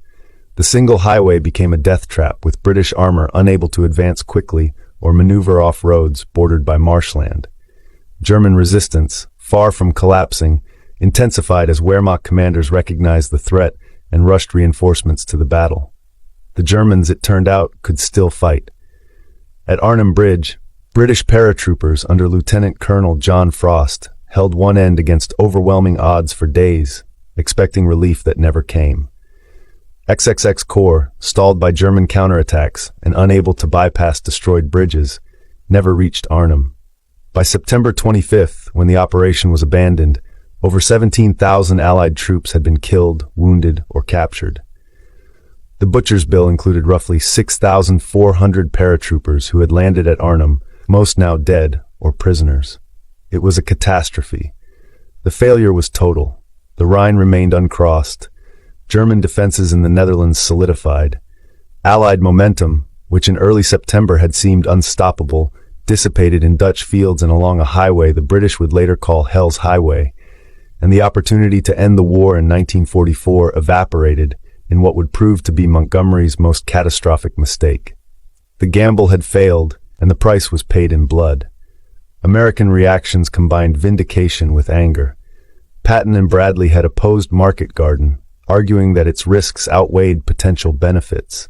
The single highway became a death trap, with British armor unable to advance quickly or maneuver off roads bordered by marshland. German resistance, far from collapsing, intensified as Wehrmacht commanders recognized the threat and rushed reinforcements to the battle. The Germans, it turned out, could still fight. At Arnhem Bridge, British paratroopers under Lieutenant Colonel John Frost held one end against overwhelming odds for days, expecting relief that never came. XXX Corps, stalled by German counterattacks and unable to bypass destroyed bridges, never reached Arnhem. By September 25th, when the operation was abandoned, over 17,000 Allied troops had been killed, wounded, or captured. The butcher's bill included roughly 6,400 paratroopers who had landed at Arnhem, most now dead or prisoners. It was a catastrophe. The failure was total. The Rhine remained uncrossed. German defenses in the Netherlands solidified. Allied momentum, which in early September had seemed unstoppable, dissipated in Dutch fields and along a highway the British would later call Hell's Highway, and the opportunity to end the war in 1944 evaporated in what would prove to be Montgomery's most catastrophic mistake. The gamble had failed, and the price was paid in blood. American reactions combined vindication with anger. Patton and Bradley had opposed Market Garden, arguing that its risks outweighed potential benefits.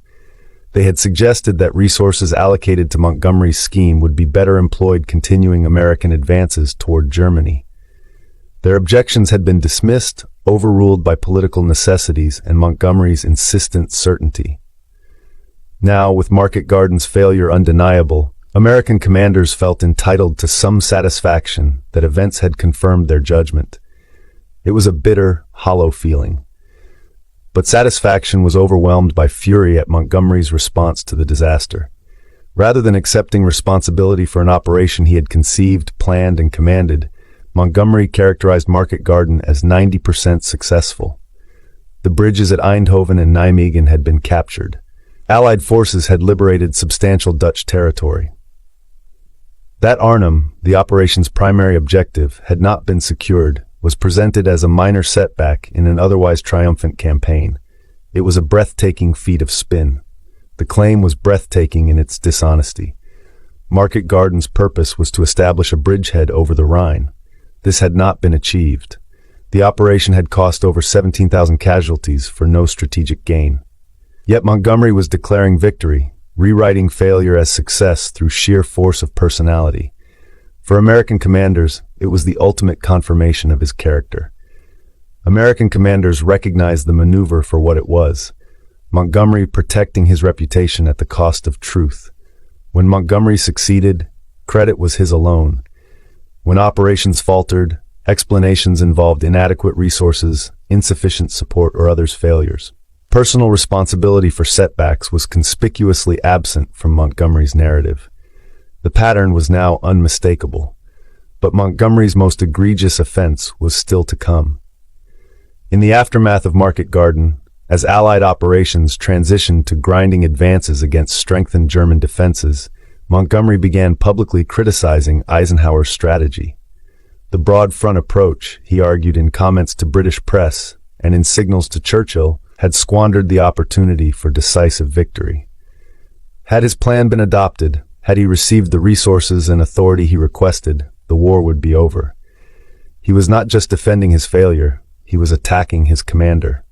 They had suggested that resources allocated to Montgomery's scheme would be better employed continuing American advances toward Germany. Their objections had been dismissed, overruled by political necessities and Montgomery's insistent certainty. Now, with Market Garden's failure undeniable, American commanders felt entitled to some satisfaction that events had confirmed their judgment. It was a bitter, hollow feeling. But satisfaction was overwhelmed by fury at Montgomery's response to the disaster. Rather than accepting responsibility for an operation he had conceived, planned, and commanded, Montgomery characterized Market Garden as 90% successful. The bridges at Eindhoven and Nijmegen had been captured. Allied forces had liberated substantial Dutch territory. That Arnhem, the operation's primary objective, had not been secured, was presented as a minor setback in an otherwise triumphant campaign. It was a breathtaking feat of spin. The claim was breathtaking in its dishonesty. Market Garden's purpose was to establish a bridgehead over the Rhine. This had not been achieved. The operation had cost over 17,000 casualties for no strategic gain. Yet Montgomery was declaring victory, rewriting failure as success through sheer force of personality. For American commanders, it was the ultimate confirmation of his character. American commanders recognized the maneuver for what it was: Montgomery protecting his reputation at the cost of truth. When Montgomery succeeded, credit was his alone. When operations faltered, explanations involved inadequate resources, insufficient support, or others' failures. Personal responsibility for setbacks was conspicuously absent from Montgomery's narrative. The pattern was now unmistakable, but Montgomery's most egregious offense was still to come. In the aftermath of Market Garden, as Allied operations transitioned to grinding advances against strengthened German defenses, Montgomery began publicly criticizing Eisenhower's strategy. The broad front approach, he argued in comments to British press and in signals to Churchill, had squandered the opportunity for decisive victory. Had his plan been adopted, had he received the resources and authority he requested, the war would be over. He was not just defending his failure, he was attacking his commander.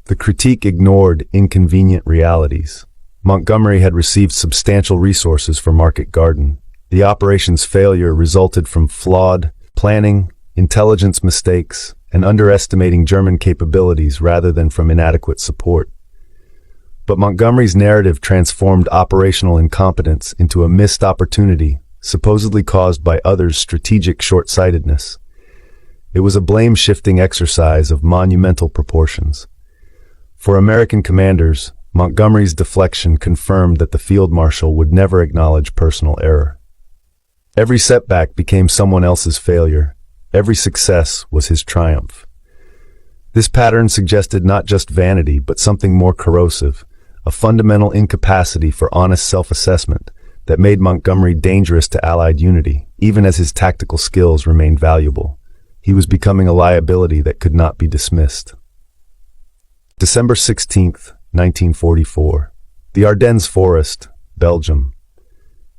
The critique ignored inconvenient realities. Montgomery had received substantial resources for Market Garden. The operation's failure resulted from flawed planning, intelligence mistakes, and underestimating German capabilities rather than from inadequate support. But Montgomery's narrative transformed operational incompetence into a missed opportunity, supposedly caused by others' strategic short-sightedness. It was a blame-shifting exercise of monumental proportions. For American commanders, Montgomery's deflection confirmed that the field marshal would never acknowledge personal error. Every setback became someone else's failure. Every success was his triumph. This pattern suggested not just vanity, but something more corrosive, a fundamental incapacity for honest self-assessment that made Montgomery dangerous to Allied unity, even as his tactical skills remained valuable. He was becoming a liability that could not be dismissed. December 16, 1944. The Ardennes Forest, Belgium.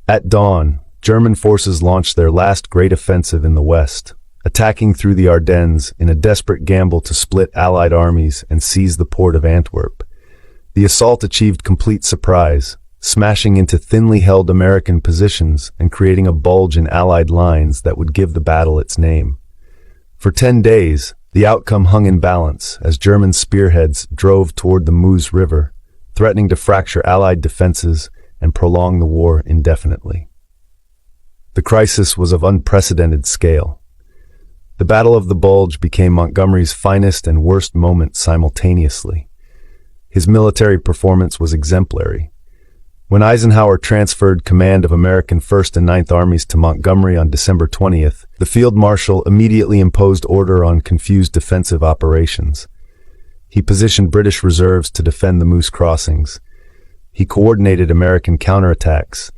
At dawn, German forces launched their last great offensive in the West, attacking through the Ardennes in a desperate gamble to split Allied armies and seize the port of Antwerp. The assault achieved complete surprise, smashing into thinly held American positions and creating a bulge in Allied lines that would give the battle its name. For 10 days, the outcome hung in balance as German spearheads drove toward the Meuse River, threatening to fracture Allied defenses and prolong the war indefinitely. The crisis was of unprecedented scale. The Battle of the Bulge became Montgomery's finest and worst moment simultaneously. His military performance was exemplary. When Eisenhower transferred command of American 1st and 9th Armies to Montgomery on December 20th, the field marshal immediately imposed order on confused defensive operations. He positioned British reserves to defend the Meuse crossings. He coordinated American counterattacks.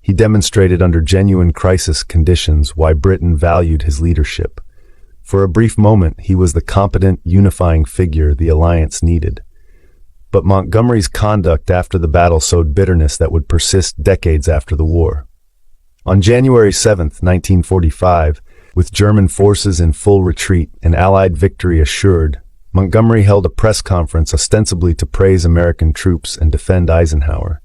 He demonstrated under genuine crisis conditions why Britain valued his leadership. For a brief moment, he was the competent, unifying figure the alliance needed. But Montgomery's conduct after the battle sowed bitterness that would persist decades after the war. On January 7, 1945, with German forces in full retreat and Allied victory assured, Montgomery held a press conference ostensibly to praise American troops and defend Eisenhower.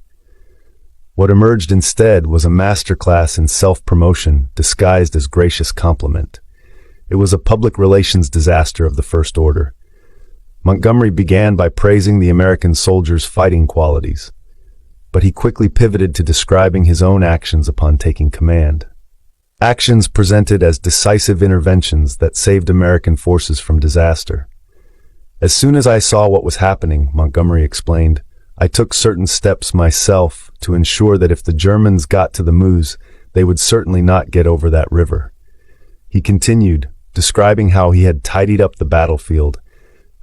What emerged instead was a masterclass in self-promotion disguised as gracious compliment. It was a public relations disaster of the first order. Montgomery began by praising the American soldiers' fighting qualities, but he quickly pivoted to describing his own actions upon taking command. Actions presented as decisive interventions that saved American forces from disaster. As soon as I saw what was happening, Montgomery explained, I took certain steps myself to ensure that if the Germans got to the Meuse, they would certainly not get over that river. He continued, describing how he had tidied up the battlefield,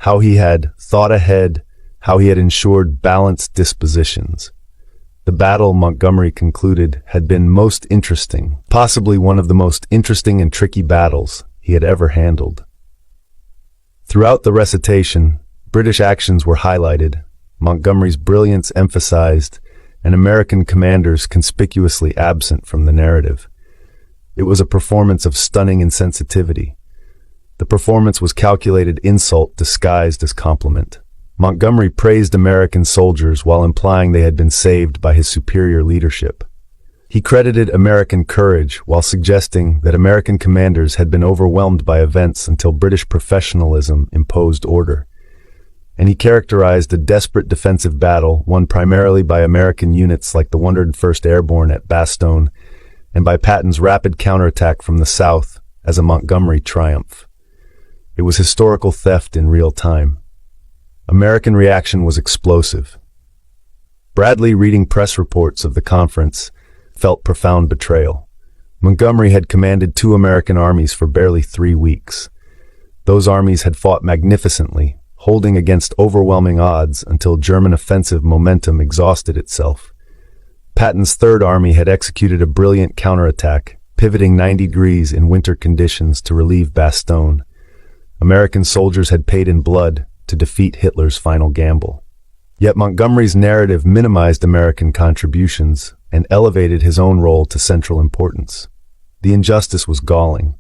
how he had thought ahead, how he had ensured balanced dispositions. The battle, Montgomery concluded, had been most interesting, possibly one of the most interesting and tricky battles he had ever handled. Throughout the recitation, British actions were highlighted, Montgomery's brilliance emphasized, and American commanders conspicuously absent from the narrative. It was a performance of stunning insensitivity. The performance was calculated insult disguised as compliment. Montgomery praised American soldiers while implying they had been saved by his superior leadership. He credited American courage while suggesting that American commanders had been overwhelmed by events until British professionalism imposed order. And he characterized a desperate defensive battle won primarily by American units like the 101st Airborne at Bastogne and by Patton's rapid counterattack from the south as a Montgomery triumph. It was historical theft in real time. American reaction was explosive. Bradley, reading press reports of the conference, felt profound betrayal. Montgomery had commanded 2 American armies for barely 3 weeks. Those armies had fought magnificently, holding against overwhelming odds until German offensive momentum exhausted itself. Patton's Third Army had executed a brilliant counterattack, pivoting 90 degrees in winter conditions to relieve Bastogne. American soldiers had paid in blood to defeat Hitler's final gamble. Yet Montgomery's narrative minimized American contributions and elevated his own role to central importance. The injustice was galling.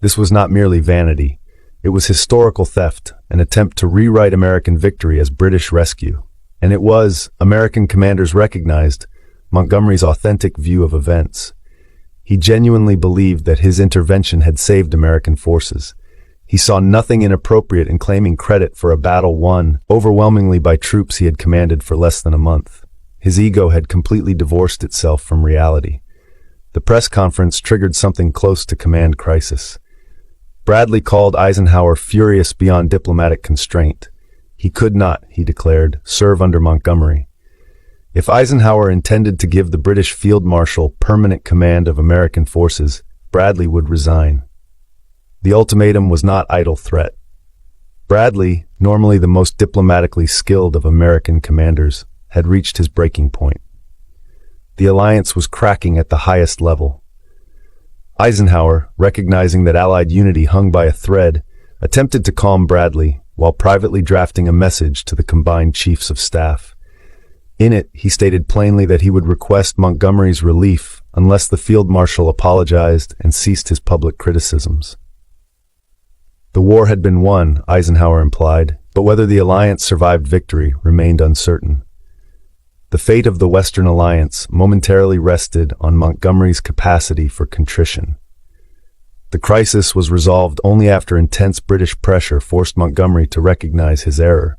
This was not merely vanity. It was historical theft, an attempt to rewrite American victory as British rescue. And it was, American commanders recognized, Montgomery's authentic view of events. He genuinely believed that his intervention had saved American forces. He saw nothing inappropriate in claiming credit for a battle won overwhelmingly by troops he had commanded for less than a month. His ego had completely divorced itself from reality. The press conference triggered something close to command crisis. Bradley called Eisenhower furious beyond diplomatic constraint. He could not, he declared, serve under Montgomery. If Eisenhower intended to give the British Field Marshal permanent command of American forces, Bradley would resign. The ultimatum was not idle threat. Bradley, normally the most diplomatically skilled of American commanders, had reached his breaking point. The alliance was cracking at the highest level. Eisenhower, recognizing that Allied unity hung by a thread, attempted to calm Bradley while privately drafting a message to the combined chiefs of staff. In it, he stated plainly that he would request Montgomery's relief unless the field marshal apologized and ceased his public criticisms. The war had been won, Eisenhower implied, but whether the alliance survived victory remained uncertain. The fate of the Western Alliance momentarily rested on Montgomery's capacity for contrition. The crisis was resolved only after intense British pressure forced Montgomery to recognize his error.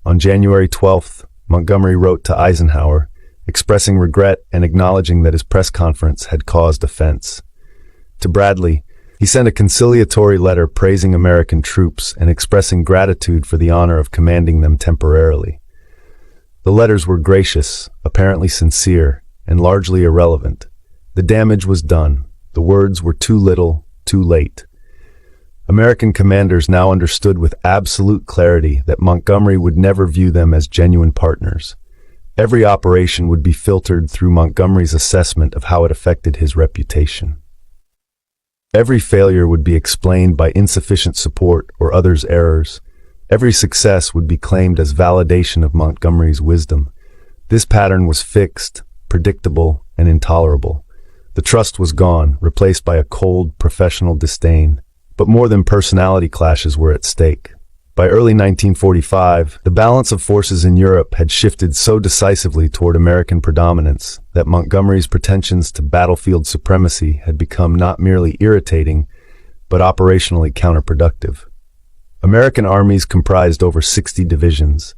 On January 12th, Montgomery wrote to Eisenhower, expressing regret and acknowledging that his press conference had caused offense. To Bradley, he sent a conciliatory letter praising American troops and expressing gratitude for the honor of commanding them temporarily. The letters were gracious, apparently sincere, and largely irrelevant. The damage was done. The words were too little, too late. American commanders now understood with absolute clarity that Montgomery would never view them as genuine partners. Every operation would be filtered through Montgomery's assessment of how it affected his reputation. Every failure would be explained by insufficient support or others' errors. Every success would be claimed as validation of Montgomery's wisdom. This pattern was fixed, predictable, and intolerable. The trust was gone, replaced by a cold, professional disdain. But more than personality clashes were at stake. By early 1945, the balance of forces in Europe had shifted so decisively toward American predominance that Montgomery's pretensions to battlefield supremacy had become not merely irritating, but operationally counterproductive. American armies comprised over 60 divisions.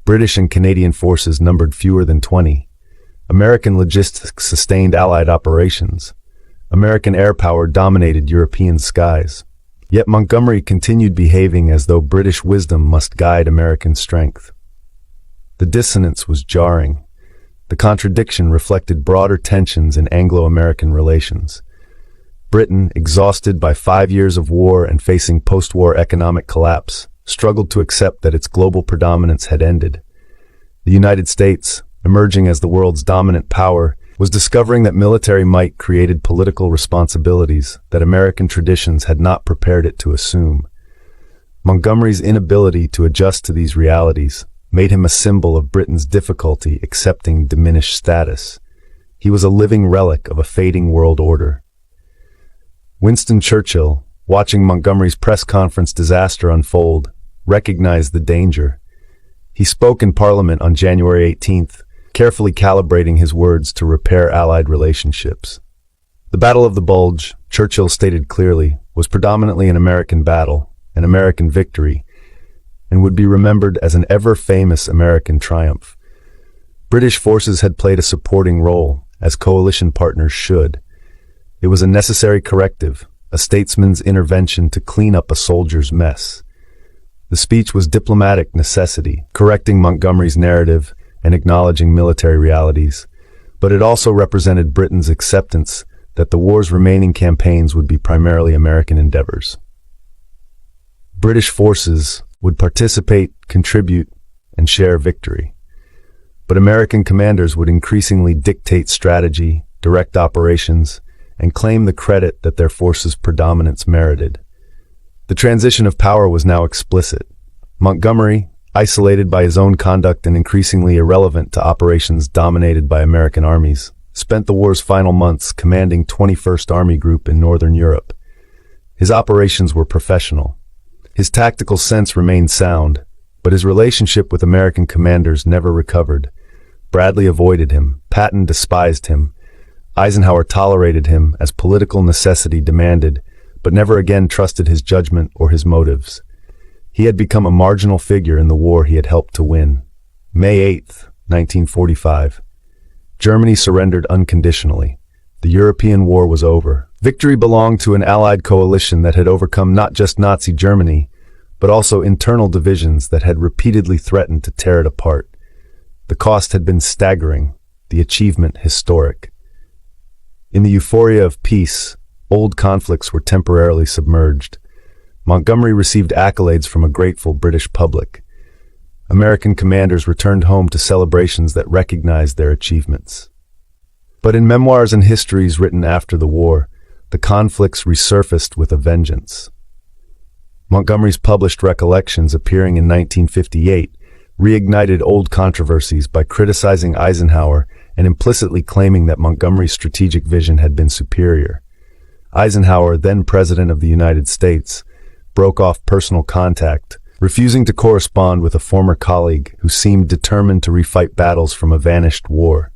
British and Canadian forces numbered fewer than 20. American logistics sustained Allied operations. American air power dominated European skies. Yet Montgomery continued behaving as though British wisdom must guide American strength. The dissonance was jarring. The contradiction reflected broader tensions in Anglo-American relations. Britain, exhausted by 5 years of war and facing post-war economic collapse, struggled to accept that its global predominance had ended. The United States, emerging as the world's dominant power, was discovering that military might created political responsibilities that American traditions had not prepared it to assume. Montgomery's inability to adjust to these realities made him a symbol of Britain's difficulty accepting diminished status. He was a living relic of a fading world order. Winston Churchill, watching Montgomery's press conference disaster unfold, recognized the danger. He spoke in Parliament on January 18th, carefully calibrating his words to repair Allied relationships. The Battle of the Bulge, Churchill stated clearly, was predominantly an American battle, an American victory, and would be remembered as an ever-famous American triumph. British forces had played a supporting role, as coalition partners should. It was a necessary corrective, a statesman's intervention to clean up a soldier's mess. The speech was diplomatic necessity, correcting Montgomery's narrative and acknowledging military realities, but it also represented Britain's acceptance that the war's remaining campaigns would be primarily American endeavors. British forces would participate, contribute, and share victory. But American commanders would increasingly dictate strategy, direct operations, and claim the credit that their forces' predominance merited. The transition of power was now explicit. Montgomery, isolated by his own conduct and increasingly irrelevant to operations dominated by American armies, spent the war's final months commanding 21st Army Group in Northern Europe. His operations were professional. His tactical sense remained sound, but his relationship with American commanders never recovered. Bradley avoided him, Patton despised him, Eisenhower tolerated him as political necessity demanded, but never again trusted his judgment or his motives. He had become a marginal figure in the war he had helped to win. May 8, 1945. Germany surrendered unconditionally. The European war was over. Victory belonged to an Allied coalition that had overcome not just Nazi Germany, but also internal divisions that had repeatedly threatened to tear it apart. The cost had been staggering, the achievement historic. In the euphoria of peace, old conflicts were temporarily submerged. Montgomery received accolades from a grateful British public. American commanders returned home to celebrations that recognized their achievements. But in memoirs and histories written after the war, the conflicts resurfaced with a vengeance. Montgomery's published recollections appearing in 1958 reignited old controversies by criticizing Eisenhower and implicitly claiming that Montgomery's strategic vision had been superior. Eisenhower, then President of the United States, broke off personal contact, refusing to correspond with a former colleague who seemed determined to refight battles from a vanished war.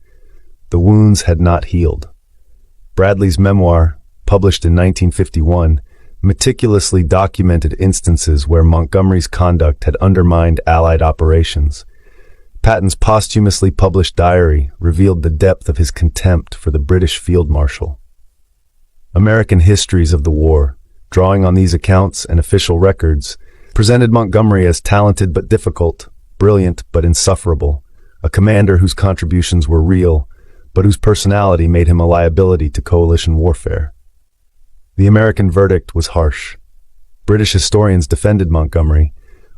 The wounds had not healed. Bradley's memoir, published in 1951, meticulously documented instances where Montgomery's conduct had undermined Allied operations. Patton's posthumously published diary revealed the depth of his contempt for the British Field Marshal. American histories of the war, drawing on these accounts and official records, presented Montgomery as talented but difficult, brilliant but insufferable, a commander whose contributions were real, but whose personality made him a liability to coalition warfare. The American verdict was harsh. British historians defended Montgomery,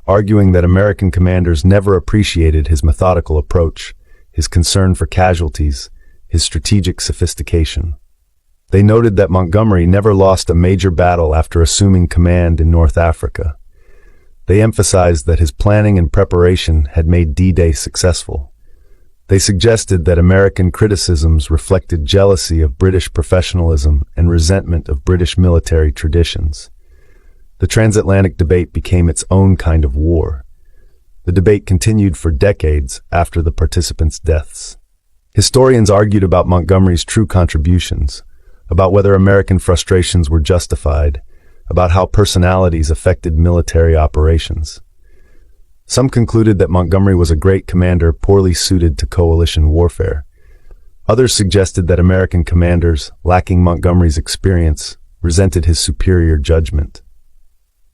arguing that American commanders never appreciated his methodical approach, his concern for casualties, his strategic sophistication. They noted that Montgomery never lost a major battle after assuming command in North Africa. They emphasized that his planning and preparation had made D-Day successful. They suggested that American criticisms reflected jealousy of British professionalism and resentment of British military traditions. The transatlantic debate became its own kind of war. The debate continued for decades after the participants' deaths. Historians argued about Montgomery's true contributions, about whether American frustrations were justified, about how personalities affected military operations. Some concluded that Montgomery was a great commander poorly suited to coalition warfare. Others suggested that American commanders, lacking Montgomery's experience, resented his superior judgment.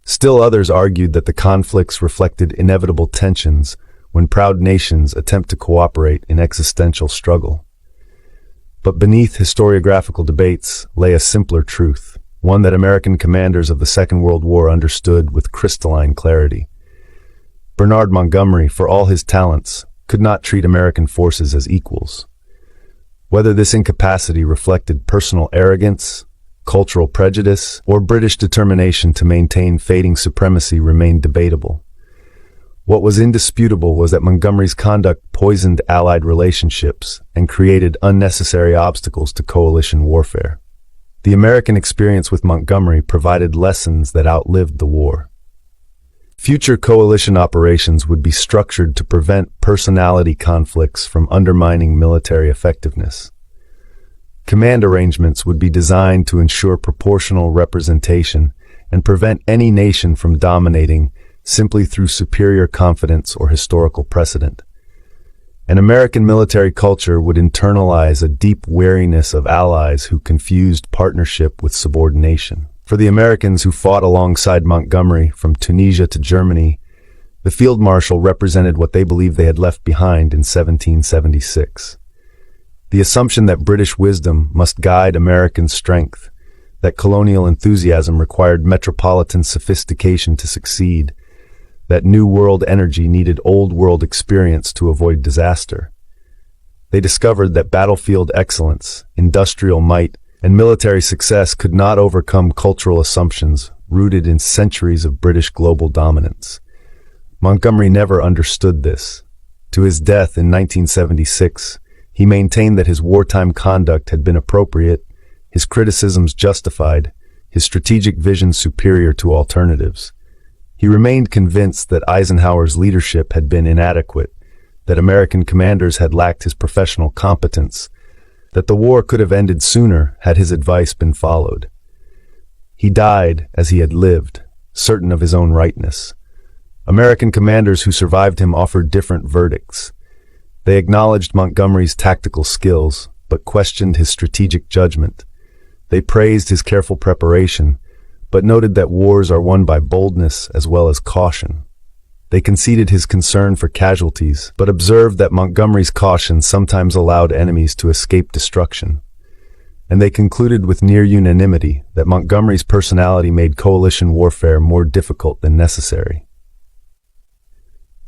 Still others argued that the conflicts reflected inevitable tensions when proud nations attempt to cooperate in existential struggle. But beneath historiographical debates lay a simpler truth, one that American commanders of the Second World War understood with crystalline clarity. Bernard Montgomery, for all his talents, could not treat American forces as equals. Whether this incapacity reflected personal arrogance, cultural prejudice, or British determination to maintain fading supremacy remained debatable. What was indisputable was that Montgomery's conduct poisoned Allied relationships and created unnecessary obstacles to coalition warfare. The American experience with Montgomery provided lessons that outlived the war. Future coalition operations would be structured to prevent personality conflicts from undermining military effectiveness. Command arrangements would be designed to ensure proportional representation and prevent any nation from dominating simply through superior confidence or historical precedent. An American military culture would internalize a deep wariness of allies who confused partnership with subordination. For the Americans who fought alongside Montgomery from Tunisia to Germany, the Field Marshal represented what they believed they had left behind in 1776. The assumption that British wisdom must guide American strength, that colonial enthusiasm required metropolitan sophistication to succeed, that New World energy needed Old World experience to avoid disaster. They discovered that battlefield excellence, industrial might, and military success could not overcome cultural assumptions rooted in centuries of British global dominance. Montgomery never understood this. To his death in 1976, he maintained that his wartime conduct had been appropriate, his criticisms justified, his strategic vision superior to alternatives. He remained convinced that Eisenhower's leadership had been inadequate, that American commanders had lacked his professional competence, that the war could have ended sooner had his advice been followed. He died as he had lived, certain of his own rightness. American commanders who survived him offered different verdicts. They acknowledged Montgomery's tactical skills, but questioned his strategic judgment. They praised his careful preparation, but noted that wars are won by boldness as well as caution. They conceded his concern for casualties, but observed that Montgomery's caution sometimes allowed enemies to escape destruction. And they concluded with near unanimity that Montgomery's personality made coalition warfare more difficult than necessary.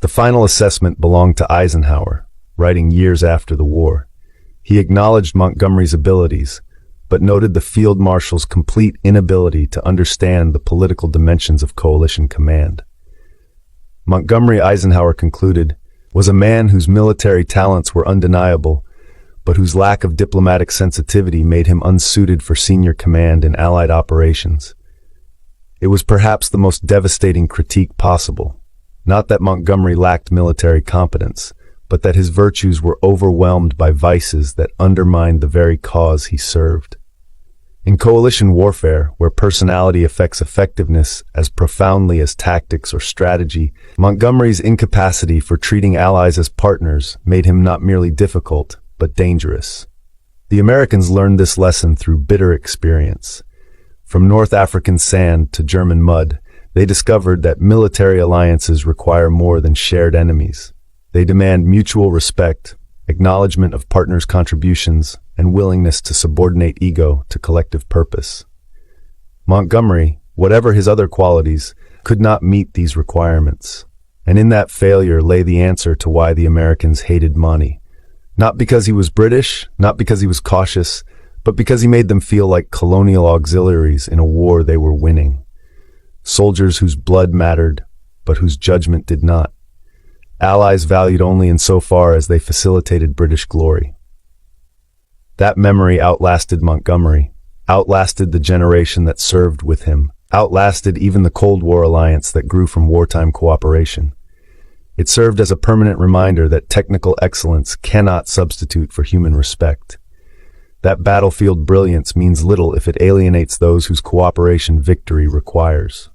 The final assessment belonged to Eisenhower, writing years after the war. He acknowledged Montgomery's abilities, but noted the field marshal's complete inability to understand the political dimensions of coalition command. Montgomery, Eisenhower concluded, was a man whose military talents were undeniable, but whose lack of diplomatic sensitivity made him unsuited for senior command in Allied operations. It was perhaps the most devastating critique possible. Not that Montgomery lacked military competence, but that his virtues were overwhelmed by vices that undermined the very cause he served. In coalition warfare, where personality affects effectiveness as profoundly as tactics or strategy, Montgomery's incapacity for treating allies as partners made him not merely difficult, but dangerous. The Americans learned this lesson through bitter experience. From North African sand to German mud, they discovered that military alliances require more than shared enemies. They demand mutual respect, acknowledgement of partners' contributions, and willingness to subordinate ego to collective purpose. Montgomery, whatever his other qualities, could not meet these requirements. And in that failure lay the answer to why the Americans hated Monty. Not because he was British, not because he was cautious, but because he made them feel like colonial auxiliaries in a war they were winning. Soldiers whose blood mattered, but whose judgment did not. Allies valued only insofar as they facilitated British glory. That memory outlasted Montgomery, outlasted the generation that served with him, outlasted even the Cold War alliance that grew from wartime cooperation. It served as a permanent reminder that technical excellence cannot substitute for human respect. That battlefield brilliance means little if it alienates those whose cooperation victory requires.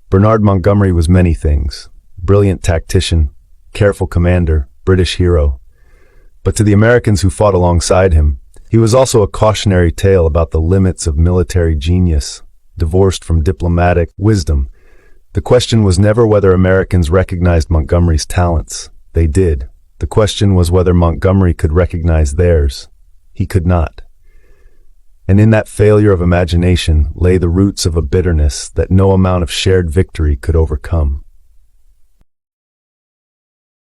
Bernard Montgomery was many things: brilliant tactician, careful commander, British hero. But to the Americans who fought alongside him, he was also a cautionary tale about the limits of military genius, divorced from diplomatic wisdom. The question was never whether Americans recognized Montgomery's talents. They did. The question was whether Montgomery could recognize theirs. He could not. And in that failure of imagination lay the roots of a bitterness that no amount of shared victory could overcome.